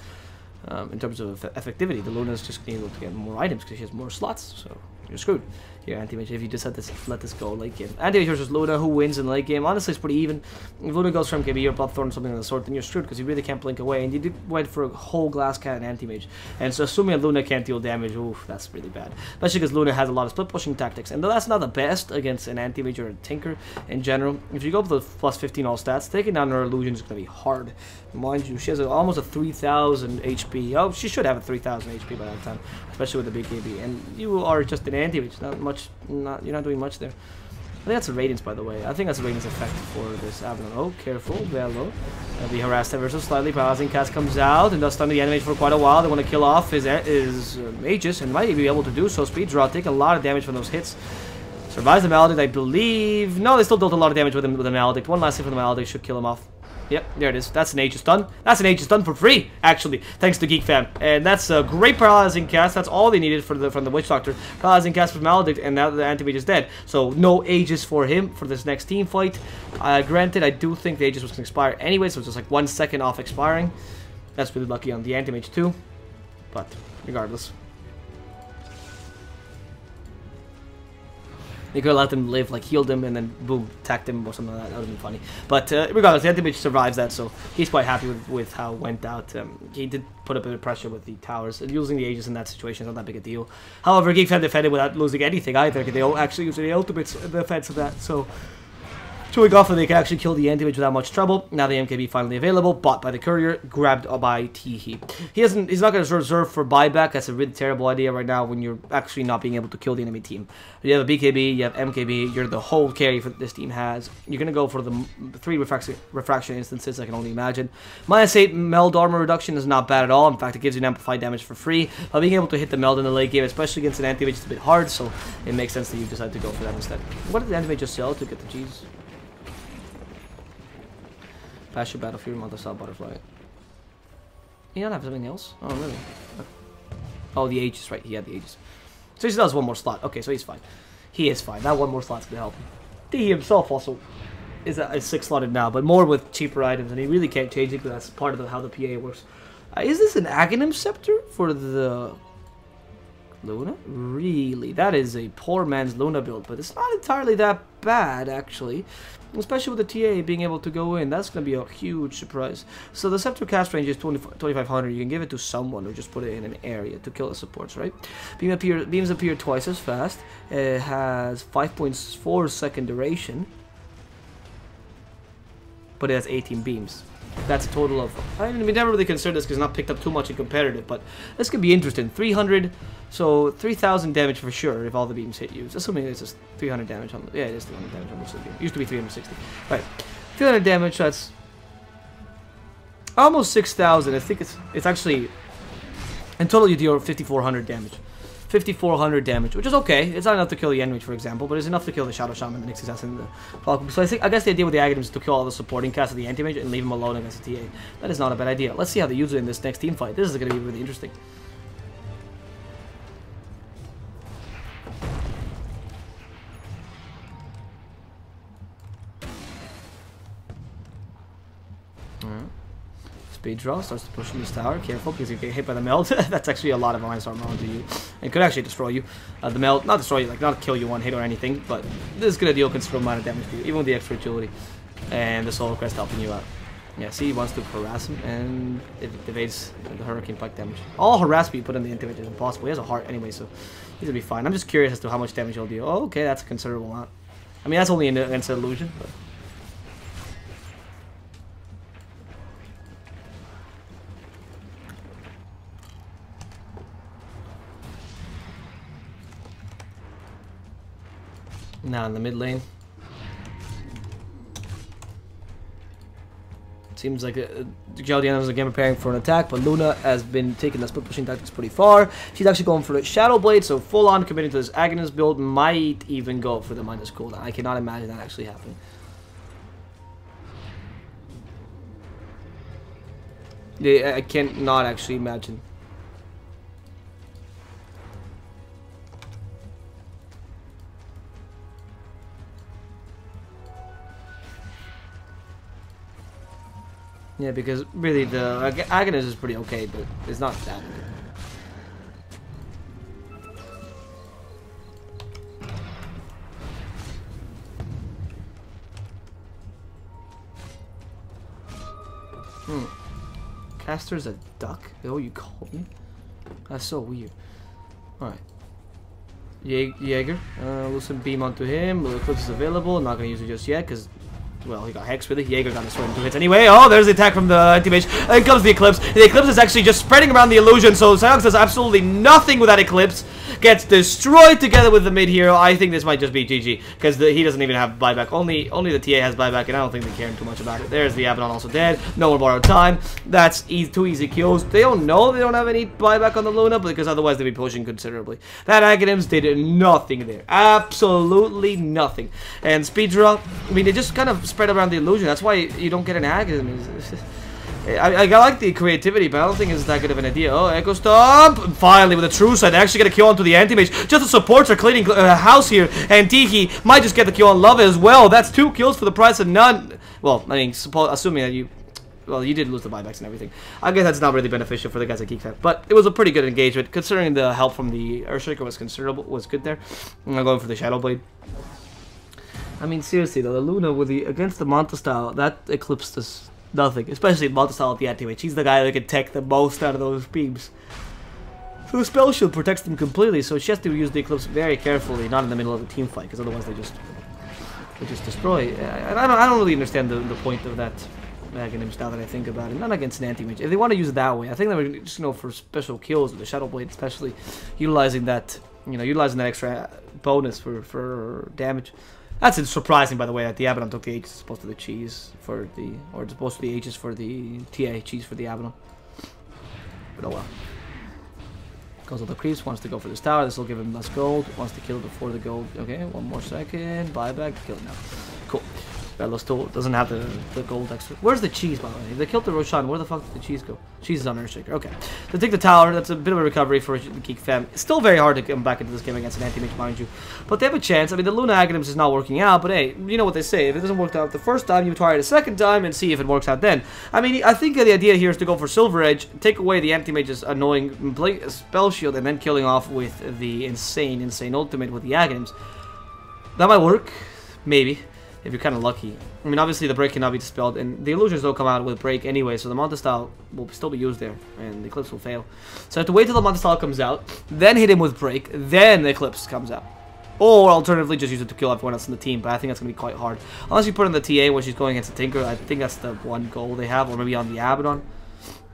A: In terms of effectivity, the Luna's just able to get more items because she has more slots, so you're screwed. Here, Anti-Mage, if you just let this go late game. Anti-Mage versus Luna, who wins in the late game? Honestly, it's pretty even. If Luna goes for MKB or Bloodthorn or something of the sort, then you're screwed because you really can't blink away. And you went for a whole glass cannon Anti-Mage. And so assuming that Luna can't deal damage, oof, that's really bad. Especially because Luna has a lot of split pushing tactics. And though that's not the best against an Anti-Mage or a Tinker in general, if you go for the plus 15 all stats, taking down her illusion is going to be hard. Mind you, she has almost a 3,000 HP. Oh, she should have a 3,000 HP by that time, especially with the BKB. And you are just an Anti-Mage, you're not doing much there. I think that's a Radiance, by the way. I think that's a Radiance effect for this Avalon. Oh, careful, Velo. Be harassed ever so slightly. Paralyzing Cast comes out and does stun the Anti-Mage for quite a while. They want to kill off his Aegis and might be able to do so. Speed draw, take a lot of damage from those hits. Survives the Maledict, I believe. No, they still dealt a lot of damage with him with the Maledict. One last hit from the Maledict should kill him off. Yep, there it is. That's an Aegis stun. That's an Aegis stun for free, actually, thanks to Geek Fam. And that's a great paralyzing cast. That's all they needed from the Witch Doctor. Paralyzing cast from Maledict, and now the Anti-Mage is dead. So no Aegis for him for this next team fight. Granted, I do think the Aegis was going to expire anyway, so it's just like 1 second off expiring. That's really lucky on the Anti-Mage too. But regardless. You could let them live, like healed him, and then boom, attacked him or something like that. That would have been funny. But regardless, the Anti-Mage survives that, so he's quite happy with how it went out. He did put a bit of pressure with the towers. Using the Aegis in that situation is not that big a deal. However, Geek Fan defended without losing anything either. They actually used the ultimates in defense of that, so... Showing off that they can actually kill the Anti-Mage without much trouble. Now the MKB finally available, bought by the courier, grabbed by Teehee. He's not going to reserve for buyback. That's a really terrible idea right now when you're actually not being able to kill the enemy team. You have a BKB, you have MKB, you're the whole carry for this team has. You're going to go for the 3 refraction instances, I can only imagine. -8 meld armor reduction is not bad at all. In fact, it gives you an amplified damage for free. But being able to hit the meld in the late game, especially against an Anti-Mage, is a bit hard, so it makes sense that you decide to go for that instead. What did the Anti-Mage just sell to get the G's? Pass your battlefield, Mother Star Butterfly. You don't have something else? Oh, really? Oh, the Aegis, right. He had the Aegis. So he still has 1 more slot. Okay, so he's fine. He is fine. That 1 more slot's gonna help him. He himself also is 6 slotted now, but more with cheaper items, and he really can't change it because that's part of how the PA works. Is this an Aghanim Scepter for the Luna? Really? That is a poor man's Luna build, but it's not entirely that bad, actually. Especially with the TA being able to go in. That's going to be a huge surprise. So the Scepter cast range is 2500. You can give it to someone or just put it in an area to kill the supports, right? Beams appear twice as fast. It has 5.4 second duration. But it has 18 beams. That's a total of... I mean, we never really considered this because it's not picked up too much in competitive, but this could be interesting. 300, so 3,000 damage for sure if all the beams hit you. Assuming it's just 300 damage on... Yeah, it is 300 damage on most of the beam. It used to be 360. Right. 300 damage, that's... almost 6,000. I think it's actually... in total you deal 5,400 damage. 5,400 damage, which is okay. It's not enough to kill the Enrage, for example, but it's enough to kill the Shadow Shaman, the Nix Assassin, the Falcon. So I guess the idea with the Aghanim's is to kill all the supporting cast of the anti-mage and leave him alone against the TA. That is not a bad idea. Let's see how they use it in this next team fight. This is going to be really interesting. Speed draw, starts to push in this tower. Careful, because you get hit by the meld. That's actually a lot of minus armor onto you. It could actually destroy you. The meld, not destroy you, like not kill you one hit or anything, but this is going to deal considerable amount of damage to you, even with the extra agility. And the Soul Crest helping you out. Yeah, see, he wants to harass him, and it evades the Hurricane Pike damage. All harass you put in the anti-mage is impossible. He has a heart anyway, so he's going to be fine. I'm just curious as to how much damage he'll deal. Oh, okay, that's a considerable amount. I mean, that's only against an illusion, but... Now in the mid lane. Seems like XIAO DIAN was again preparing for an attack, but Luna has been taking the split pushing tactics pretty far. She's actually going for the Shadow Blade, so full on committing to this Aghanim build. Might even go for the minus cooldown. I cannot imagine that actually happening. Yeah, I cannot actually imagine. Yeah, because really the Aghanim is pretty okay, but it's not that good. Caster's a duck? Oh, you called me? That's so weird. Alright. Jaeger. Loosen beam onto him. The Eclipse is available. I'm not going to use it just yet because... well, he got Hex really. Jaeger got a sword in 2 hits anyway. Oh, there's the attack from the anti-mage. In comes the Eclipse. The Eclipse is actually just spreading around the illusion, so Psylocke does absolutely nothing with that Eclipse. Gets destroyed together with the mid-hero. I think this might just be GG, because he doesn't even have buyback. Only the TA has buyback, and I don't think they care too much about it. There's the Abaddon also dead. No more borrowed time. That's 2 easy kills. They don't know they don't have any buyback on the Luna, because otherwise they'd be pushing considerably. That Aghanim's did nothing there. Absolutely nothing. And speed drop, I mean, they just kind of spread around the illusion. That's why you don't get an Aghanim. I like the creativity, but I don't think it's that good of an idea. Oh, Echo Stomp! Finally, with a true side, they actually get a kill onto the anti-mage. Just the supports are cleaning house here, and Tiki might just get the kill on Love as well. That's 2 kills for the price of none. Well, I mean, assuming that you... well, you did lose the buybacks and everything. I guess that's not really beneficial for the guys at Geek, but it was a pretty good engagement, considering the help from the Earthshaker was considerable, was good there. I'm going for the Shadow Blade. I mean, seriously though, the Luna with against the Manta style, that Eclipse does nothing, especially Manta style at the anti-mage. He's the guy that can tech the most out of those beams. So the spell shield protects them completely, so she has to use the Eclipse very carefully, not in the middle of a team fight, because otherwise they just destroy. I don't really understand the point of that Aghanim now that I think about it. Not against an anti-mage. If they want to use it that way, I think they were just, you know, for special kills with the Shadow Blade, especially utilizing that, you know, utilizing that extra bonus for damage. That's surprising, by the way, that the Abaddon took the H as opposed to the cheese for the, or as opposed to the H's for the TA, cheese for the Abaddon. But oh well. Goes with the creeps, wants to go for this tower. This will give him less gold. Wants to kill it before the gold. Okay, 1 more second. Buyback, kill it now. Cool. Bello still doesn't have the gold extra. Where's the cheese, by the way? If they killed the Roshan, where the fuck did the cheese go? Cheese is on Earthshaker. Okay. So take the tower. That's a bit of a recovery for the Geek fam. It's still very hard to come back into this game against an anti-mage, mind you. But they have a chance. I mean, the Luna Aghanims is not working out, but hey, you know what they say. If it doesn't work out the first time, you try it a second time and see if it works out then. I mean, I think the idea here is to go for Silver Edge, take away the anti-mage's annoying spell shield, and then killing off with the insane ultimate with the Aghanims. That might work. Maybe. If you're kind of lucky. I mean, obviously the break cannot be dispelled, and the illusions don't come out with break anyway, so the Manta style will still be used there, and the Eclipse will fail. So I have to wait till the Manta style comes out, then hit him with break, then the Eclipse comes out. Or alternatively, just use it to kill everyone else in the team. But I think that's going to be quite hard. Unless you put in the TA where she's going against the Tinker. I think that's the one goal they have. Or maybe on the Abaddon.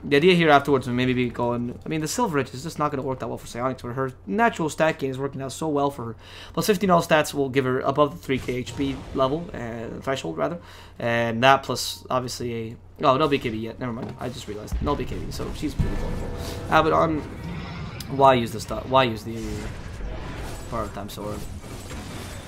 A: The idea here afterwards would maybe be going... I mean, the Silver Edge is just not going to work that well for Psionics, where her natural stat gain is working out so well for her. Plus 15 all stats will give her above the 3k HP level, threshold rather. And that plus, obviously, a... Oh, no BKB yet. Never mind. I just realized. No BKB, so she's pretty wonderful. Abaddon... Why use the start? Why use the... Borrowed Time Sword?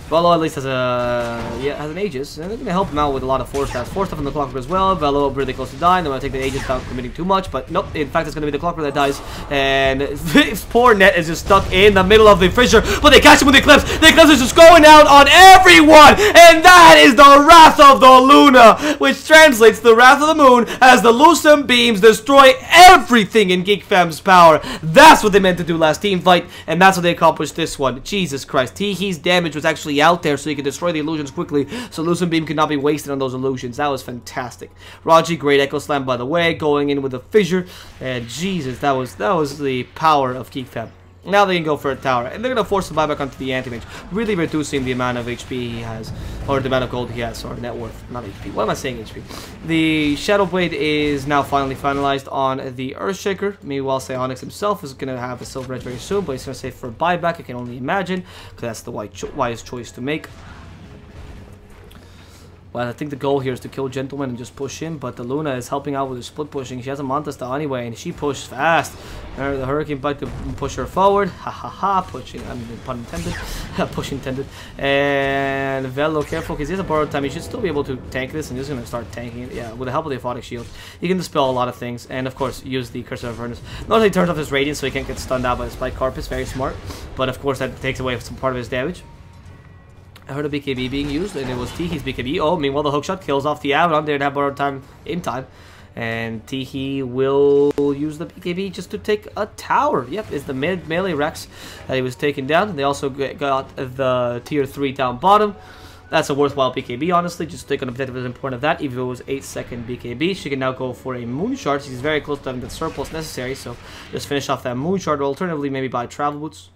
A: Velo at least has an Aegis, and they're going to help him out with a lot of 4 stats. 4 stuff in the Clockwork as well. Velo really close to dying. They want to take the Aegis without committing too much, but nope. In fact, it's going to be the Clockwork that dies, and this poor Net is just stuck in the middle of the fissure. But they catch him with the Eclipse. The Eclipse is just going out on everyone, and that is the Wrath of the Luna, which translates to the Wrath of the Moon as the Lucent Beams destroy everything in Geek Fam's power. That's what they meant to do last team fight, and that's what they accomplished this one. Jesus Christ, Teehee's damage was actually out there so he could destroy the illusions quickly, so Lucent Beam could not be wasted on those illusions. That was fantastic. Raji, great Echo Slam by the way, going in with a fissure, and Jesus, that was the power of Geek Fam. Now they can go for a tower, and they're going to force the buyback onto the Anti-Mage, really reducing the amount of HP he has, or the amount of gold he has, or net worth, not HP. What am I saying, HP? The Shadow Blade is now finally finalized on the Earthshaker. Meanwhile, Psionics himself is going to have a Silver Edge very soon, but he's going to save for buyback, I can only imagine, because that's the wise choice to make. Well, I think the goal here is to kill Gentleman and just push him, but the Luna is helping out with her split pushing. She has a Manta style anyway, and she pushes fast. The Hurricane Bite to push her forward. Ha ha ha, pushing, I mean, pun intended. Push intended. And Velo, careful, because he has a borrowed time. He should still be able to tank this, and he's going to start tanking it. Yeah, with the help of the Aphotic Shield. You can dispel a lot of things, and of course, use the Curse of Avernus. Not only turns off his Radiance so he can't get stunned out by the Spike Carpus, very smart, but of course, that takes away some part of his damage. I heard a BKB being used, and it was Teehee's BKB. Oh, meanwhile, the hookshot kills off the Abaddon. They didn't have borrowed time in time. And Teehee will use the BKB just to take a tower. Yep, it's the melee Rex that he was taking down. They also got the tier 3 down bottom. That's a worthwhile BKB, honestly. Just take on objective as important of that. Even if it was 8-second BKB, she can now go for a Moon Shard. She's very close to having the surplus necessary, so just finish off that Moon Shard, or alternatively, maybe buy Travel Boots.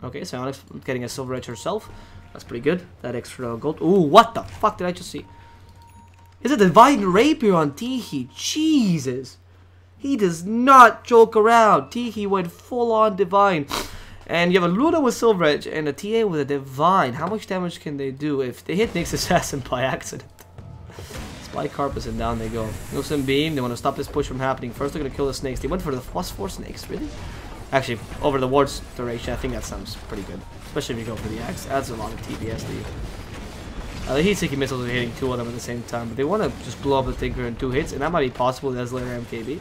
A: Okay, Psionics getting a Silver Edge herself. That's pretty good. That extra gold. Ooh, what the fuck did I just see? It's a Divine Rapier on Teehee. Jesus. He does not joke around. Teehee went full on Divine. And you have a Luna with Silver Edge and a TA with a Divine. How much damage can they do if they hit Nyx Assassin by accident? Spike Carpus and down they go. Lucent Beam. They want to stop this push from happening. First they're going to kill the snakes. They went for the +4 snakes. Really? Actually, over the ward's duration, I think that sounds pretty good. Especially if you go for the axe. Adds a lot of TPS to you. The heat-seeking missiles are hitting 2 of them at the same time. But they want to just blow up the Tinker in 2 hits. And that might be possible with Desolator MKB.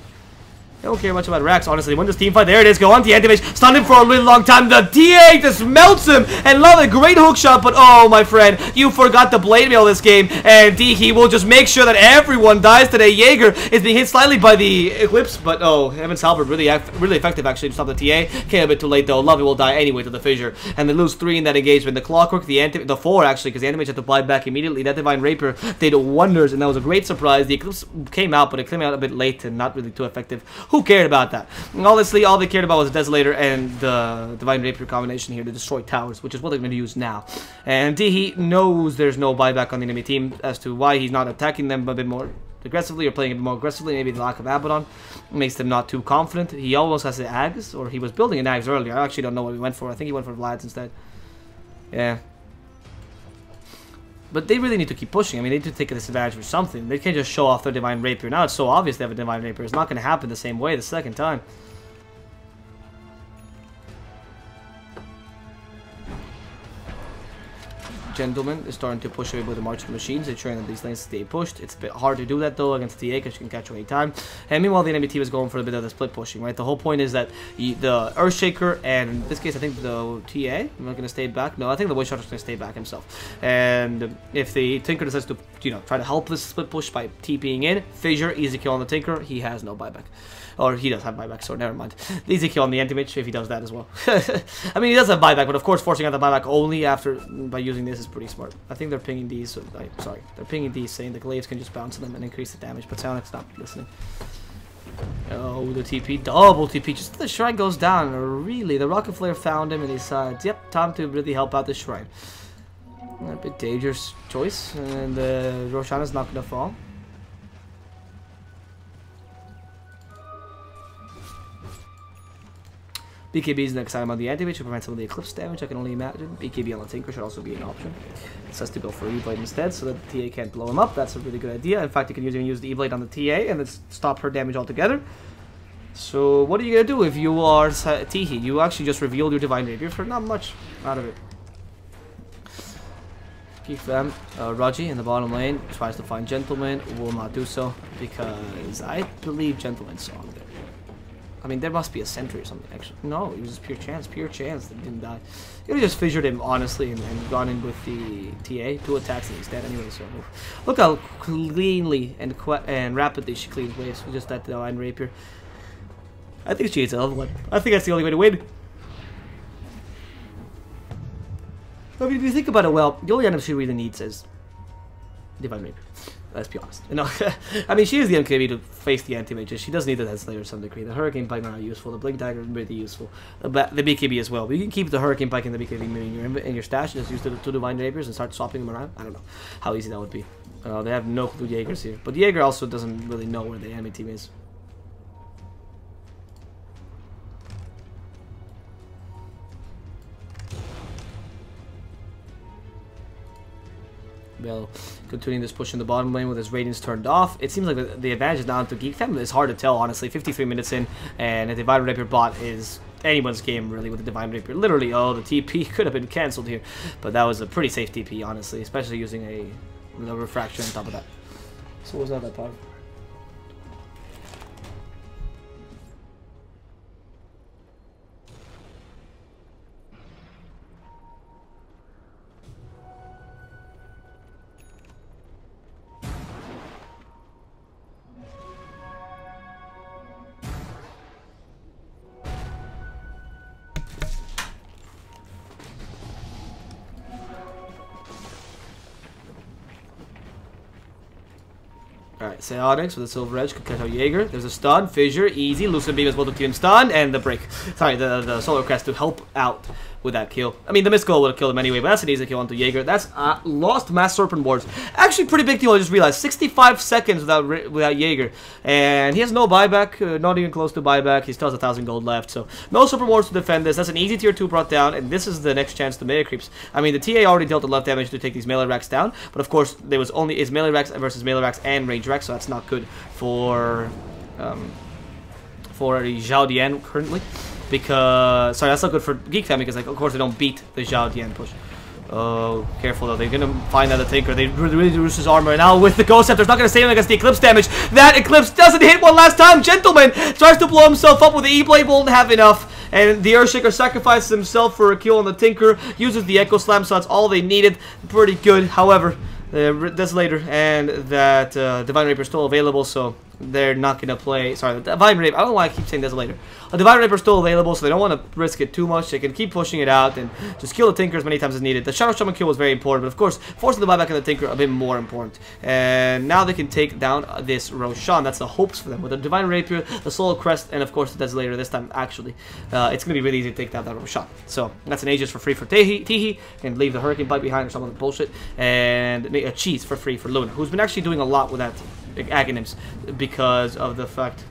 A: They don't care much about Rax, honestly. Win this team fight. There it is. Go on to Anti-Mage. Stun him for a really long time. The TA just melts him. And love it. Great hook shot. But oh, my friend, you forgot the Blade Mail this game. And Teehee will just make sure that everyone dies today. Jaeger is being hit slightly by the Eclipse. But oh, Heaven's Halberd really effective actually to stop the TA. Came a bit too late though. Lovey will die anyway to the Fissure. And they lose 3 in that engagement. The Clockwork, the 4 actually, because the Anti-Mage had to buy back immediately. That Divine Rapier did wonders. And that was a great surprise. The Eclipse came out, but it came out a bit late and not really too effective. Who cared about that? Honestly, all they cared about was the Desolator and the Divine Rapier combination here to destroy towers, which is what they're going to use now. And Teehee knows there's no buyback on the enemy team as to why he's not attacking them a bit more aggressively or playing a bit more aggressively. Maybe the lack of Abaddon makes them not too confident. He almost has the Ags, or he was building an Ags earlier. I actually don't know what he went for. I think he went for Vlad's instead. Yeah. But they really need to keep pushing. I mean, they need to take a disadvantage for something. They can't just show off their Divine Rapier. Now it's so obvious they have a Divine Rapier. It's not going to happen the same way the second time. Gentleman is starting to push away with the March of the Machines. They're trying that these lanes stay pushed. It's a bit hard to do that though against TA because you can catch away time. And meanwhile, the enemy team is going for a bit of the split pushing, right? The whole point is that the Earthshaker, and in this case, I think the TA, am I going to stay back? No, I think the Voice Shot is going to stay back himself. And if the Tinker decides to, you know, try to help this split push by TPing in, Fissure, easy kill on the Tinker, he has no buyback. Or he does have buyback, so never mind. Easy kill on the Anti-Mage if he does that as well. I mean, he does have buyback, but of course, forcing out the buyback only by using this is pretty smart. I think they're pinging these. So, sorry, they're pinging these, saying the glaives can just bounce on them and increase the damage. But Psionic's not listening. Oh, the TP, double TP, just the shrine goes down. Really, the rocket flare found him and he decides, yep, time to really help out the shrine. A bit dangerous choice, and Roshana's not gonna fall. BKB is the next item on the anti-mage to prevent some of the eclipse damage, I can only imagine. BKB on the Tinker should also be an option. It says to go for E-Blade instead so that the TA can't blow him up. That's a really good idea. In fact, you can even use the E-Blade on the TA and then stop her damage altogether. So what are you going to do if you are Tihi? You actually just revealed your Divine Rapier for not much out of it. Keep them. Raji in the bottom lane tries to find Gentleman, will not do so because I believe Gentleman's song there. I mean, there must be a sentry or something, actually. No, it was just pure chance that he didn't die. He would have just fissured him, honestly, and gone in with the TA. 2 attacks and he's dead anyway, so... Look how cleanly and rapidly she cleans waves with just that Divine Rapier. I think she needs a level 1. I think that's the only way to win. I mean, if you think about it well, the only item she really needs is Divine Rapier. Let's be honest. You know, I mean, she is the MKB to face the anti-mages. She does need the Death Slayer to some degree. The Hurricane Pike are not useful. The Blink Dagger is really useful. The BKB as well. But you can keep the Hurricane Pike and the BKB in your stash. Just use the 2 Divine Rapiers and start swapping them around. I don't know how easy that would be. They have no clue Jaegers here. But Jaeger also doesn't really know where the enemy team is. Bell continuing this push in the bottom lane with his radiance turned off. It seems like the advantage is now to Geek Family. It's hard to tell, honestly. 53 minutes in, and a Divine Rapier bot is anyone's game, really, with the Divine Rapier. Literally, oh, the TP could have been cancelled here, but that was a pretty safe TP, honestly, especially using a refraction on top of that. So was not that part. Alright, Psionics with a Silver Edge, could cut out Jaeger. There's a stun, Fissure, easy. Lucid Beam as well to keep him stunned, and the break. Sorry, the Solar Crest to help out with that kill. I mean, the Mystical would have killed him anyway, but that's an easy kill onto Jaeger. That's lost Mass Serpent Wards. Actually, pretty big deal, I just realized. 65 seconds without Jaeger. And he has no buyback, not even close to buyback. He still has 1,000 gold left, so no Serpent Wards to defend this. That's an easy tier 2 brought down, and this is the next chance to melee creeps. I mean, the TA already dealt enough damage to take these melee racks down, but of course, there was only is melee racks versus melee racks and range racks, so that's not good for XIAO DIAN currently. Because, sorry, that's not good for Geek Family because, like, of course, they don't beat the XIAO DIAN push. Oh, careful though, they're gonna find out the Tinker. They really reduce his armor, and now with the Ghost Scepter, it's not gonna save him against the Eclipse damage. That Eclipse doesn't hit one last time. Gentleman tries to blow himself up with the E-Blade, won't have enough. And the Earthshaker sacrifices himself for a kill on the Tinker, uses the Echo Slam, so that's all they needed. Pretty good, however, Desolator and that Divine Rapier are still available, so they're not going to play. Sorry, the Divine Rapier, I don't know why I keep saying Desolator. A Divine Rapier is still available, so they don't want to risk it too much. They can keep pushing it out and just kill the Tinker as many times as needed. The Shadow Shaman kill was very important, but of course, forcing the buyback on the Tinker a bit more important. And now they can take down this Roshan. That's the hopes for them. With the Divine Rapier, the Soul Crest, and of course the Desolator this time, actually. It's going to be really easy to take down that Roshan. So, that's an Aegis for free for Tihi, and leave the Hurricane Bite behind or some other bullshit, and make a cheese for free for Luna, who's been actually doing a lot with that Aghanim's because of the fact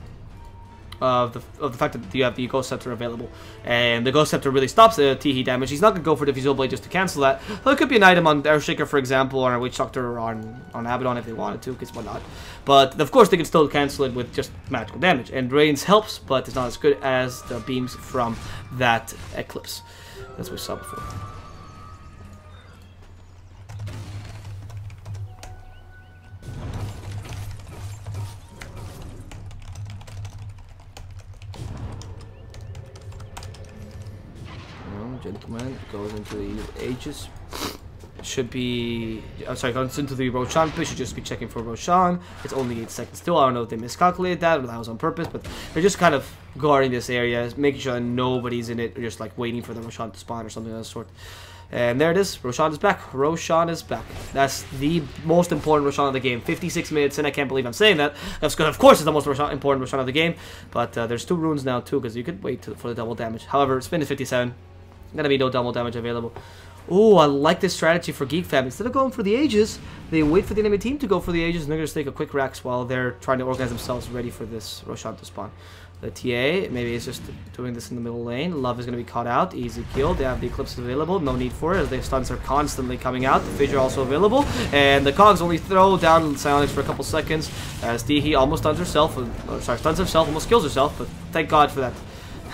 A: that you have the Ghost Scepter available, and the Ghost Scepter really stops the Tihi damage. He's not gonna go for Diffusal Blade just to cancel that. So it could be an item on Earthshaker, for example, or a Witch Doctor, or on Abaddon if they wanted to, because why not? But of course they can still cancel it with just magical damage, and Radiance helps, but it's not as good as the beams from that Eclipse, as we saw before. Gentleman goes into the Aegis. Should be, I'm sorry, goes into the Roshan. Should just be checking for Roshan. It's only 8 seconds still. I don't know if they miscalculated that or that was on purpose, but they're just kind of guarding this area, making sure that nobody's in it, or just like waiting for the Roshan to spawn or something of that sort. And there it is. Roshan is back. Roshan is back. That's the most important Roshan of the game. 56 minutes in. I can't believe I'm saying that. That's good. Of course, it's the most important Roshan of the game. But there's 2 runes now, too, because you could wait for the double damage. However, it's been to 57. Gonna be no double damage available. Oh, I like this strategy for Geek Fam. Instead of going for the Aegis, they wait for the enemy team to go for the Aegis, and they're going to take a quick Rax while they're trying to organize themselves ready for this Roshan to spawn. The TA, maybe it's just doing this in the middle lane. Love is going to be caught out. Easy kill. They have the Eclipse available. No need for it, as the stuns are constantly coming out. The Fissure also available. And the Cogs only throw down Psionics for a couple seconds, as Dihi almost stuns herself. Stuns herself, almost kills herself, but thank God for that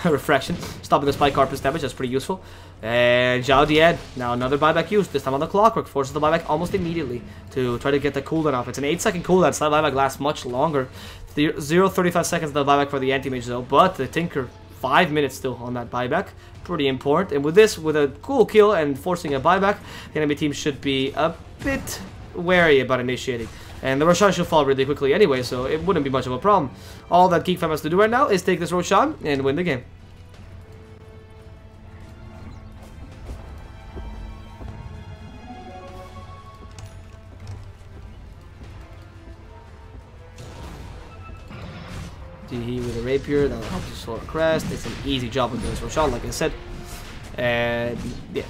A: refraction. Stopping the Spike Carpus damage, that's pretty useful. And XIAO DIAN, now another buyback used, this time on the Clockwork, forces the buyback almost immediately to try to get the cooldown off. It's an 8-second cooldown, so that buyback lasts much longer. 0.35 seconds of the buyback for the anti-mage though, but the Tinker, 5 minutes still on that buyback. Pretty important. And with this, with a cool kill and forcing a buyback, the enemy team should be a bit wary about initiating. And the Roshan should fall really quickly anyway, so it wouldn't be much of a problem. All that Geek Fam has to do right now is take this Roshan and win the game. He with a rapier, that'll help you slow a crest. It's an easy job with this Roshan, like I said. And yeah,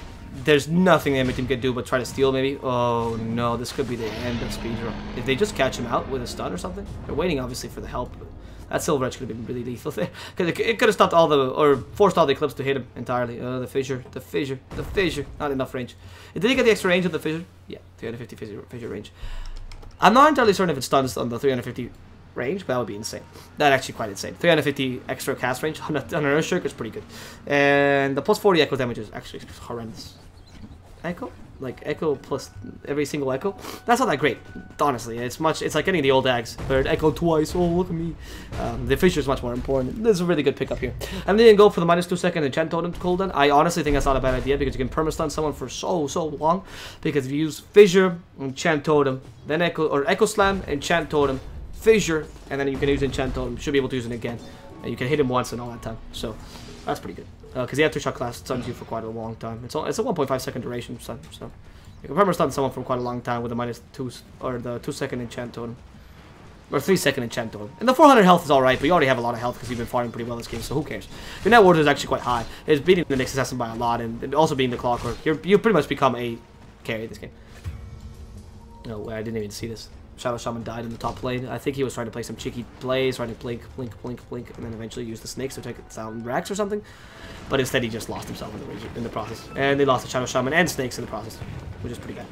A: there's nothing the enemy team can do but try to steal maybe. Oh no, this could be the end of speedrun. If they just catch him out with a stun or something. They're waiting obviously for the help, but that Silver Edge could have been really lethal there. Because it could have stopped all the, or forced all the Eclipse to hit him entirely. The Fissure, the Fissure, the Fissure. Not enough range. Did he get the extra range of the Fissure? Yeah, 350 Fissure range. I'm not entirely certain if it stuns on the 350 range, but that would be insane. That's actually quite insane. 350 extra cast range on an Earth Shirk is pretty good. And the plus 40 echo damage is actually horrendous. Echo? Like echo plus every single echo? That's not that great, honestly. It's like getting the old Ags, but echo twice. Oh, look at me. The Fissure is much more important. This is a really good pickup here. I'm going to go for the -2 second enchant totem cooldown. I honestly think that's not a bad idea because you can perma-stun someone for so long. Because if you use Fissure, enchant totem, then echo, or echo slam, enchant totem, Fissure, and then you can use enchant totem. Should be able to use it again. And you can hit him once and all that time. So that's pretty good. Because the aftershock class stuns you for quite a long time. It's a 1.5 second duration stun, so you can perma stun someone for quite a long time with the -2 or the 2 second enchant totem, or 3 second enchant totem. And the 400 health is all right, but you already have a lot of health because you've been farming pretty well this game. So who cares? Your net worth is actually quite high. It's beating the Nyx Assassin by a lot, and also being the Clockwork. You pretty much become a carry this game. No way, I didn't even see this. Shadow Shaman died in the top lane. I think he was trying to play some cheeky plays, trying to blink, and then eventually use the snakes to take down Rax or something. But instead he just lost himself in the process. And they lost the Shadow Shaman and snakes in the process, which is pretty bad.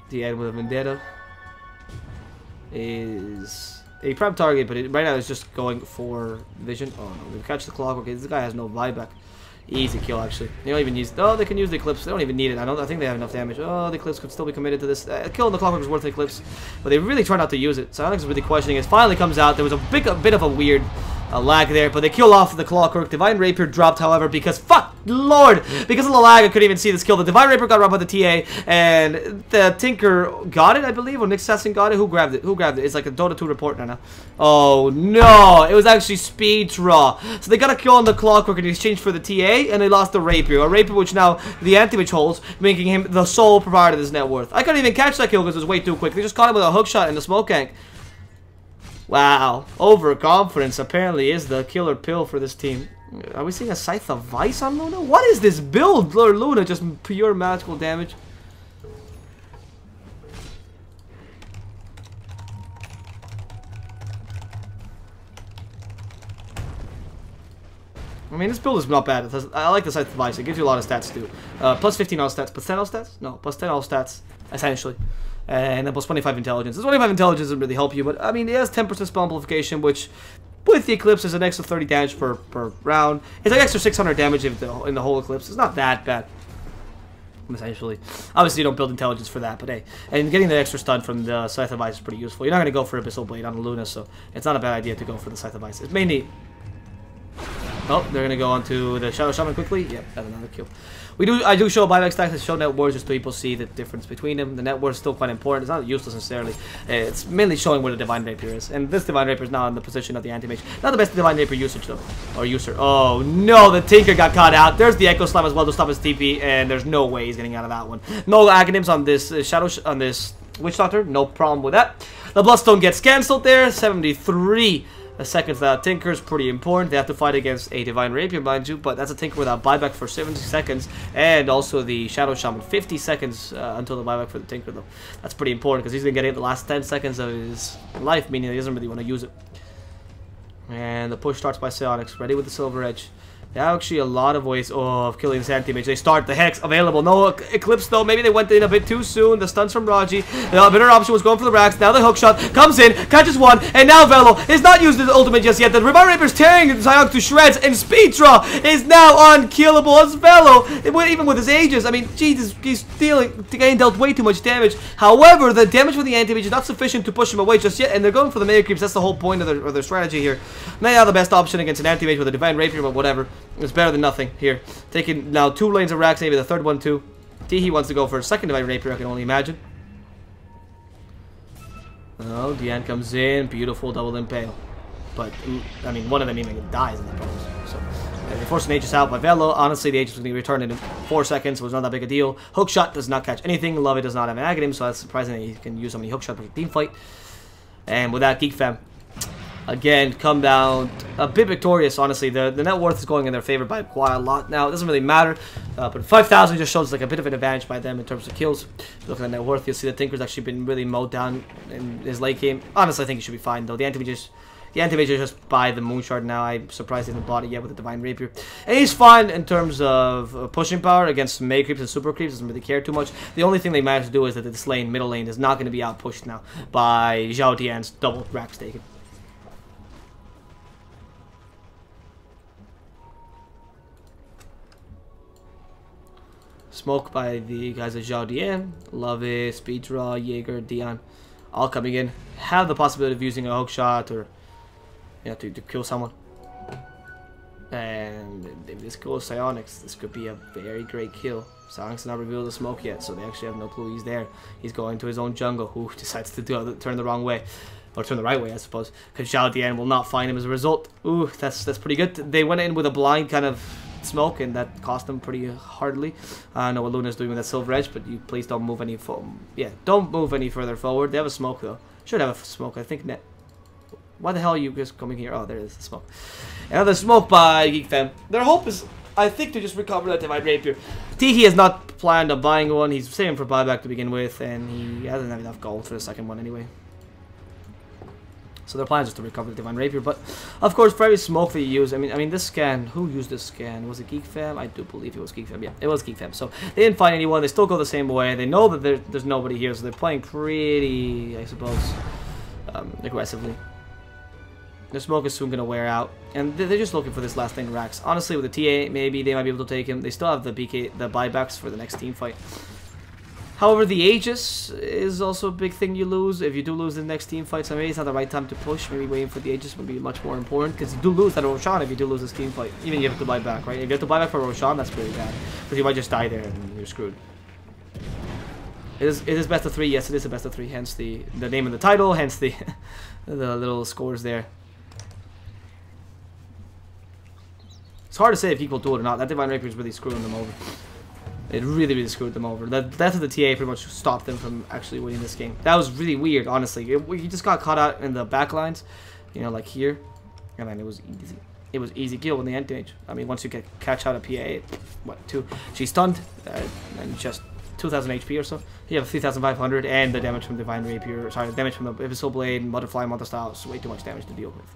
A: The end with a Vendetta is a prep target, but right now it's just going for Vision. Oh no, we catch the Clockwork. This guy has no buyback. Easy kill, actually. They don't even use. Oh, they can use the Eclipse. They don't even need it. I think they have enough damage. Oh, the Eclipse could still be committed to this. Killing the Clockwork is worth the Eclipse, but they really try not to use it. So Alex is really questioning it. Finally comes out. There was a bit of a weird lag there, but they kill off the Clockwork. Divine Rapier dropped, however, because fuck Lord, because of the lag, I couldn't even see this kill. The Divine Rapier got robbed by the TA, and the Tinker got it, I believe, or Nyx Assassin got it. Who grabbed it? Who grabbed it? It's like a Dota 2 report now. Oh no, it was actually Speed Draw. So they got a kill on the Clockwork in exchange for the TA, and they lost the Rapier. A Rapier which now the anti-witch holds, making him the sole provider of this net worth. I couldn't even catch that kill because it was way too quick. They just caught him with a hook shot in the smoke gank. Wow, overconfidence apparently is the killer pill for this team. Are we seeing a Scythe of Vice on Luna? What is this build, Lord Luna? Just pure magical damage. I mean, this build is not bad. I like the Scythe of Vice. It gives you a lot of stats too. Plus 15 all stats. Plus 10 all stats? No, plus 10 all stats, essentially. And then plus 25 intelligence. This 25 intelligence doesn't really help you, but I mean, it has 10% spell amplification, which with the Eclipse is an extra 30 damage per round. It's like extra 600 damage in the whole Eclipse. It's not that bad, essentially. Obviously, you don't build intelligence for that, but hey. And getting the extra stun from the Scythe of Ice is pretty useful. You're not going to go for Abyssal Blade on Luna, so it's not a bad idea to go for the Scythe of Ice. It's mainly Oh, they're gonna go on to the Shadow Shaman quickly. Yep, that's another kill. I do show buyback stacks. I show net worth just so people see the difference between them. The net worth is still quite important. It's not useless necessarily. It's mainly showing where the Divine Rapier is. And this Divine Rapier is now in the position of the Anti-Mage. Not the best Divine Rapier usage though. Or user. Oh no, the Tinker got caught out. There's the Echo Slam as well to stop his TP. And there's no way he's getting out of that one. No Aghanim's on this on this Witch Doctor. No problem with that. The Bloodstone gets cancelled there. 73 seconds. That Tinker is pretty important. They have to fight against a Divine Rapier, mind you, but that's a Tinker without buyback for 70 seconds, and also the Shadow Shaman 50 seconds until the buyback for the Tinker though. That's pretty important because he's gonna get it the last 10 seconds of his life, meaning he doesn't really want to use it. And the push starts by Psionics, ready with the Silver Edge. There are actually a lot of ways of killing this Anti-Mage. They start the Hex available. No Eclipse though. Maybe they went in a bit too soon. The stuns from Raji. The better option was going for the Rax. Now the hook shot comes in, catches one, and now Velo is not using his ultimate just yet. The Divine Rapier is tearing Xion to shreds, and Speedra is now unkillable as Velo. Even with his Aegis, I mean, Jesus, he's getting dealt way too much damage. However, the damage from the Anti-Mage is not sufficient to push him away just yet, and they're going for the Mega Creeps. That's the whole point of their strategy here. Maybe not the best option against an Anti-Mage with a Divine Rapier, but whatever. It's better than nothing here. Taking now 2 lanes of Rax, maybe the third one too. Teehee wants to go for a second Divine Rapier, I can only imagine. Oh, Dian comes in. Beautiful double impale. But, I mean, one of them even dies in that process. So, they force an Aegis out by Velo. Honestly, the Aegis was going to be returned in 4 seconds. It was not that big a deal. Hookshot does not catch anything. Lovey does not have an Aghanim, so that's surprising that he can use so many hookshot for a team fight. And with that, Geek Fam, again, come down a bit victorious, honestly. The net worth is going in their favor by quite a lot now. It doesn't really matter, but 5,000 just shows like a bit of an advantage by them in terms of kills. Look at the net worth, you'll see the Tinker's actually been really mowed down in his late game. Honestly, I think he should be fine, though. The Anti-Mage is just by the Moonshard now. I'm surprised he didn't bought it yet with the Divine Rapier. And he's fine in terms of pushing power against Mega Creeps and Super Creeps. Doesn't really care too much. The only thing they managed to do is that this lane, middle lane, is not going to be outpushed now by XIAO Dian's double Rax taken. Smoke by the guys at XIAO Dian, Lovey, Speedra, Jaeger, Dian, all coming in. Have the possibility of using a hook shot or, you know, to kill someone. And if this goes Psionics, this could be a very great kill. Psionics has not revealed the smoke yet, so they actually have no clue he's there. He's going to his own jungle, who decides to turn the wrong way. Or turn the right way, I suppose. Because XIAO Dian will not find him as a result. Ooh, that's pretty good. They went in with a blind kind of smoke, and that cost them pretty hardly. I don't know what Luna's doing with that Silver Edge, but you please don't move any don't move any further forward. They have a smoke though. Should have a smoke, I think. Why the hell are you guys coming here? Oh, there is the smoke. Another smoke by Geek Fam. Their hope is, I think, to just recover that Divine Rapier. Teehee has not planned on buying one. He's saving for buyback to begin with, and he doesn't have enough gold for the second one anyway. So their plan is just to recover the Divine Rapier, but of course, for every smoke that you use, I mean, this scan. Who used this scan? Was it Geek Fam? I do believe it was Geek Fam. Yeah, it was Geek Fam. So they didn't find anyone. They still go the same way. They know that there's nobody here, so they're playing pretty, I suppose, aggressively. The smoke is soon gonna wear out, and they're just looking for this last thing, Rax. Honestly, with the TA, maybe they might be able to take him. They still have the buybacks for the next team fight. However, the Aegis is also a big thing you lose. If you do lose the next team fight, so maybe it's not the right time to push. Maybe waiting for the Aegis would be much more important, because you do lose that Roshan if you do lose this team fight. Even if you have to buy back, right? If you have to buy back for Roshan, that's pretty bad, because you might just die there and you're screwed. It is best of 3. Yes, it is a best of 3. Hence the name of the title. Hence the the little scores there. It's hard to say if Geek will do it or not. That Divine Rapier is really screwing them over. It really screwed them over. The death of the TA pretty much stopped them from actually winning this game. That was really weird, honestly. He just got caught out in the back lines, you know, like here, and then it was easy. It was easy kill in the Anti-Mage. I mean, once you catch out a PA, what, 2? She's stunned, and just 2,000 HP or so. You have 3,500, and the damage from Divine Rapier. Sorry, the damage from the Abyssal Blade, Butterfly, Mother Style. It's way too much damage to deal with.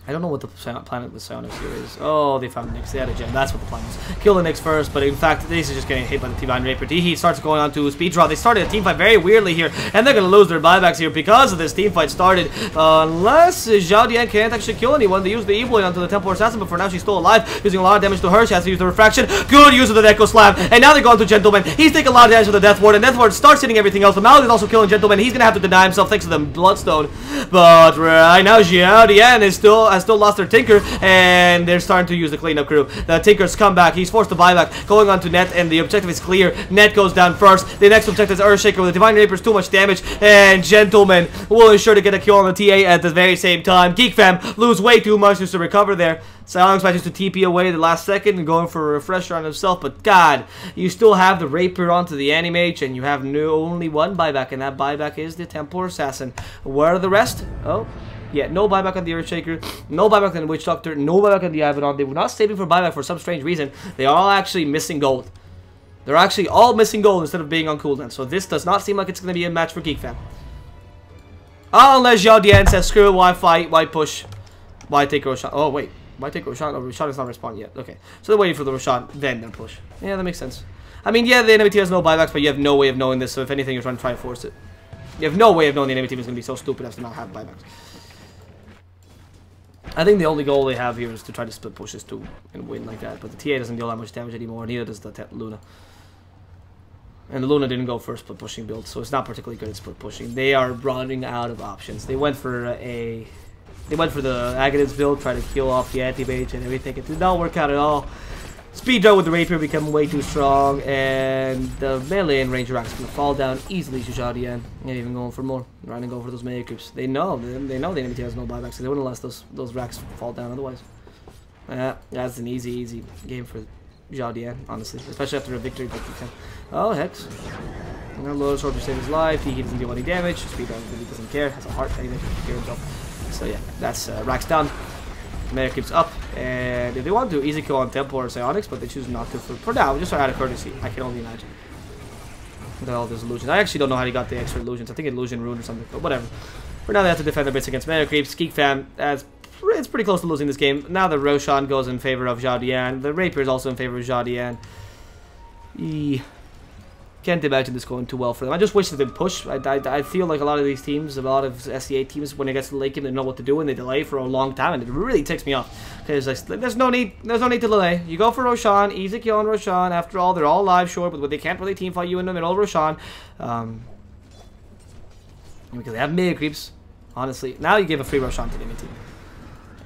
A: I don't know what the planet with Psionics here is. Oh, they found Nyx. They had a gem. That's what the plan was. Kill the Nyx first, but in fact, this is just getting hit by the Divine Rapier. Teehee starts going on to speed draw. They started a team fight very weirdly here, and they're going to lose their buybacks here because of this team fight started. Unless XIAO Dian can't actually kill anyone. They used the Evil onto the Templar Assassin, but for now she's still alive, using a lot of damage to her. She has to use the Refraction. Good use of the Echo Slam, and now they're going to Gentleman. He's taking a lot of damage with the Death Ward, and Death Ward starts hitting everything else. But Malak is also killing Gentleman. He's going to have to deny himself thanks to the Bloodstone. But right now, XIAO Dian is still has still lost their Tinker, and they're starting to use the cleanup crew. The Tinker's come back. He's forced to buy back, going on to Net, and the objective is clear. Net goes down first. The next objective is Earthshaker with the Divine Rapier, too much damage, and Gentleman will ensure to get a kill on the TA at the very same time. Geek fam lose way too much just to recover there. Sionix manages to TP away the last second and going for a refresher on himself, but God, you still have the Rapier onto the Animage, and you have only one buyback, and that buyback is the Templar Assassin. Where are the rest? Oh, yeah, no buyback on the Earthshaker, no buyback on the Witch Doctor, no buyback on the Abaddon. They were not saving for buyback for some strange reason. They are all actually missing gold. They're actually all missing gold instead of being on cooldown, so this does not seem like it's going to be a match for Geek fam. Unless XIAO DIAN says, screw it, why fight, why push, why take Roshan? Oh, wait. Why take Roshan? Oh, Roshan is not responding yet. Okay. So they're waiting for the Roshan, then they'll push. Yeah, that makes sense. I mean, yeah, the enemy team has no buybacks, but you have no way of knowing this, so if anything, you're trying to try and force it. You have no way of knowing the enemy team is going to be so stupid as to not have buybacks. I think the only goal they have here is to try to split pushes too and win like that, but the TA doesn't deal that much damage anymore, neither does the Luna. And the Luna didn't go for a split pushing build, so it's not particularly good at split pushing. They are running out of options. They went for the Aghanim's build, try to kill off the anti-mage and everything. It did not work out at all. Speed run with the Rapier become way too strong, and the melee and ranger racks can fall down easily to XIAO DIAN. Not even going for more. Trying to go for those melee creeps. They know the enemy team has no buybacks, so they wouldn't let those racks fall down otherwise. Yeah, that's an easy game for XIAO DIAN, honestly, especially after a victory. Oh, Hex. I'm gonna load a sword to save his life. He doesn't deal any damage. Speed run really doesn't care. Has a heart anyway. Care himself. So yeah, that's racks down. Meta keeps up, and if they want to, easy kill on Temple or Sionix, but they choose not to for now, just out of courtesy. I can only imagine. With all those illusions. I actually don't know how he got the extra illusions. I think illusion rune or something, but whatever. For now, they have to defend their bits against Meta Creeps. Geek fam, it's pretty close to losing this game. Now the Roshan goes in favor of XIAO DIAN. The Rapier is also in favor of XIAO DIAN. Can't imagine this going too well for them. I just wish that they'd push. I feel like a lot of these teams, a lot of SEA teams, when it gets to the late game, they know what to do and they delay for a long time, and it really ticks me off. Because there's no need to delay. You go for Roshan, easy kill on Roshan. After all, they're all live, sure, but they can't really team fight you in the middle of Roshan. Because they have mega creeps. Honestly, now you give a free Roshan to the enemy team.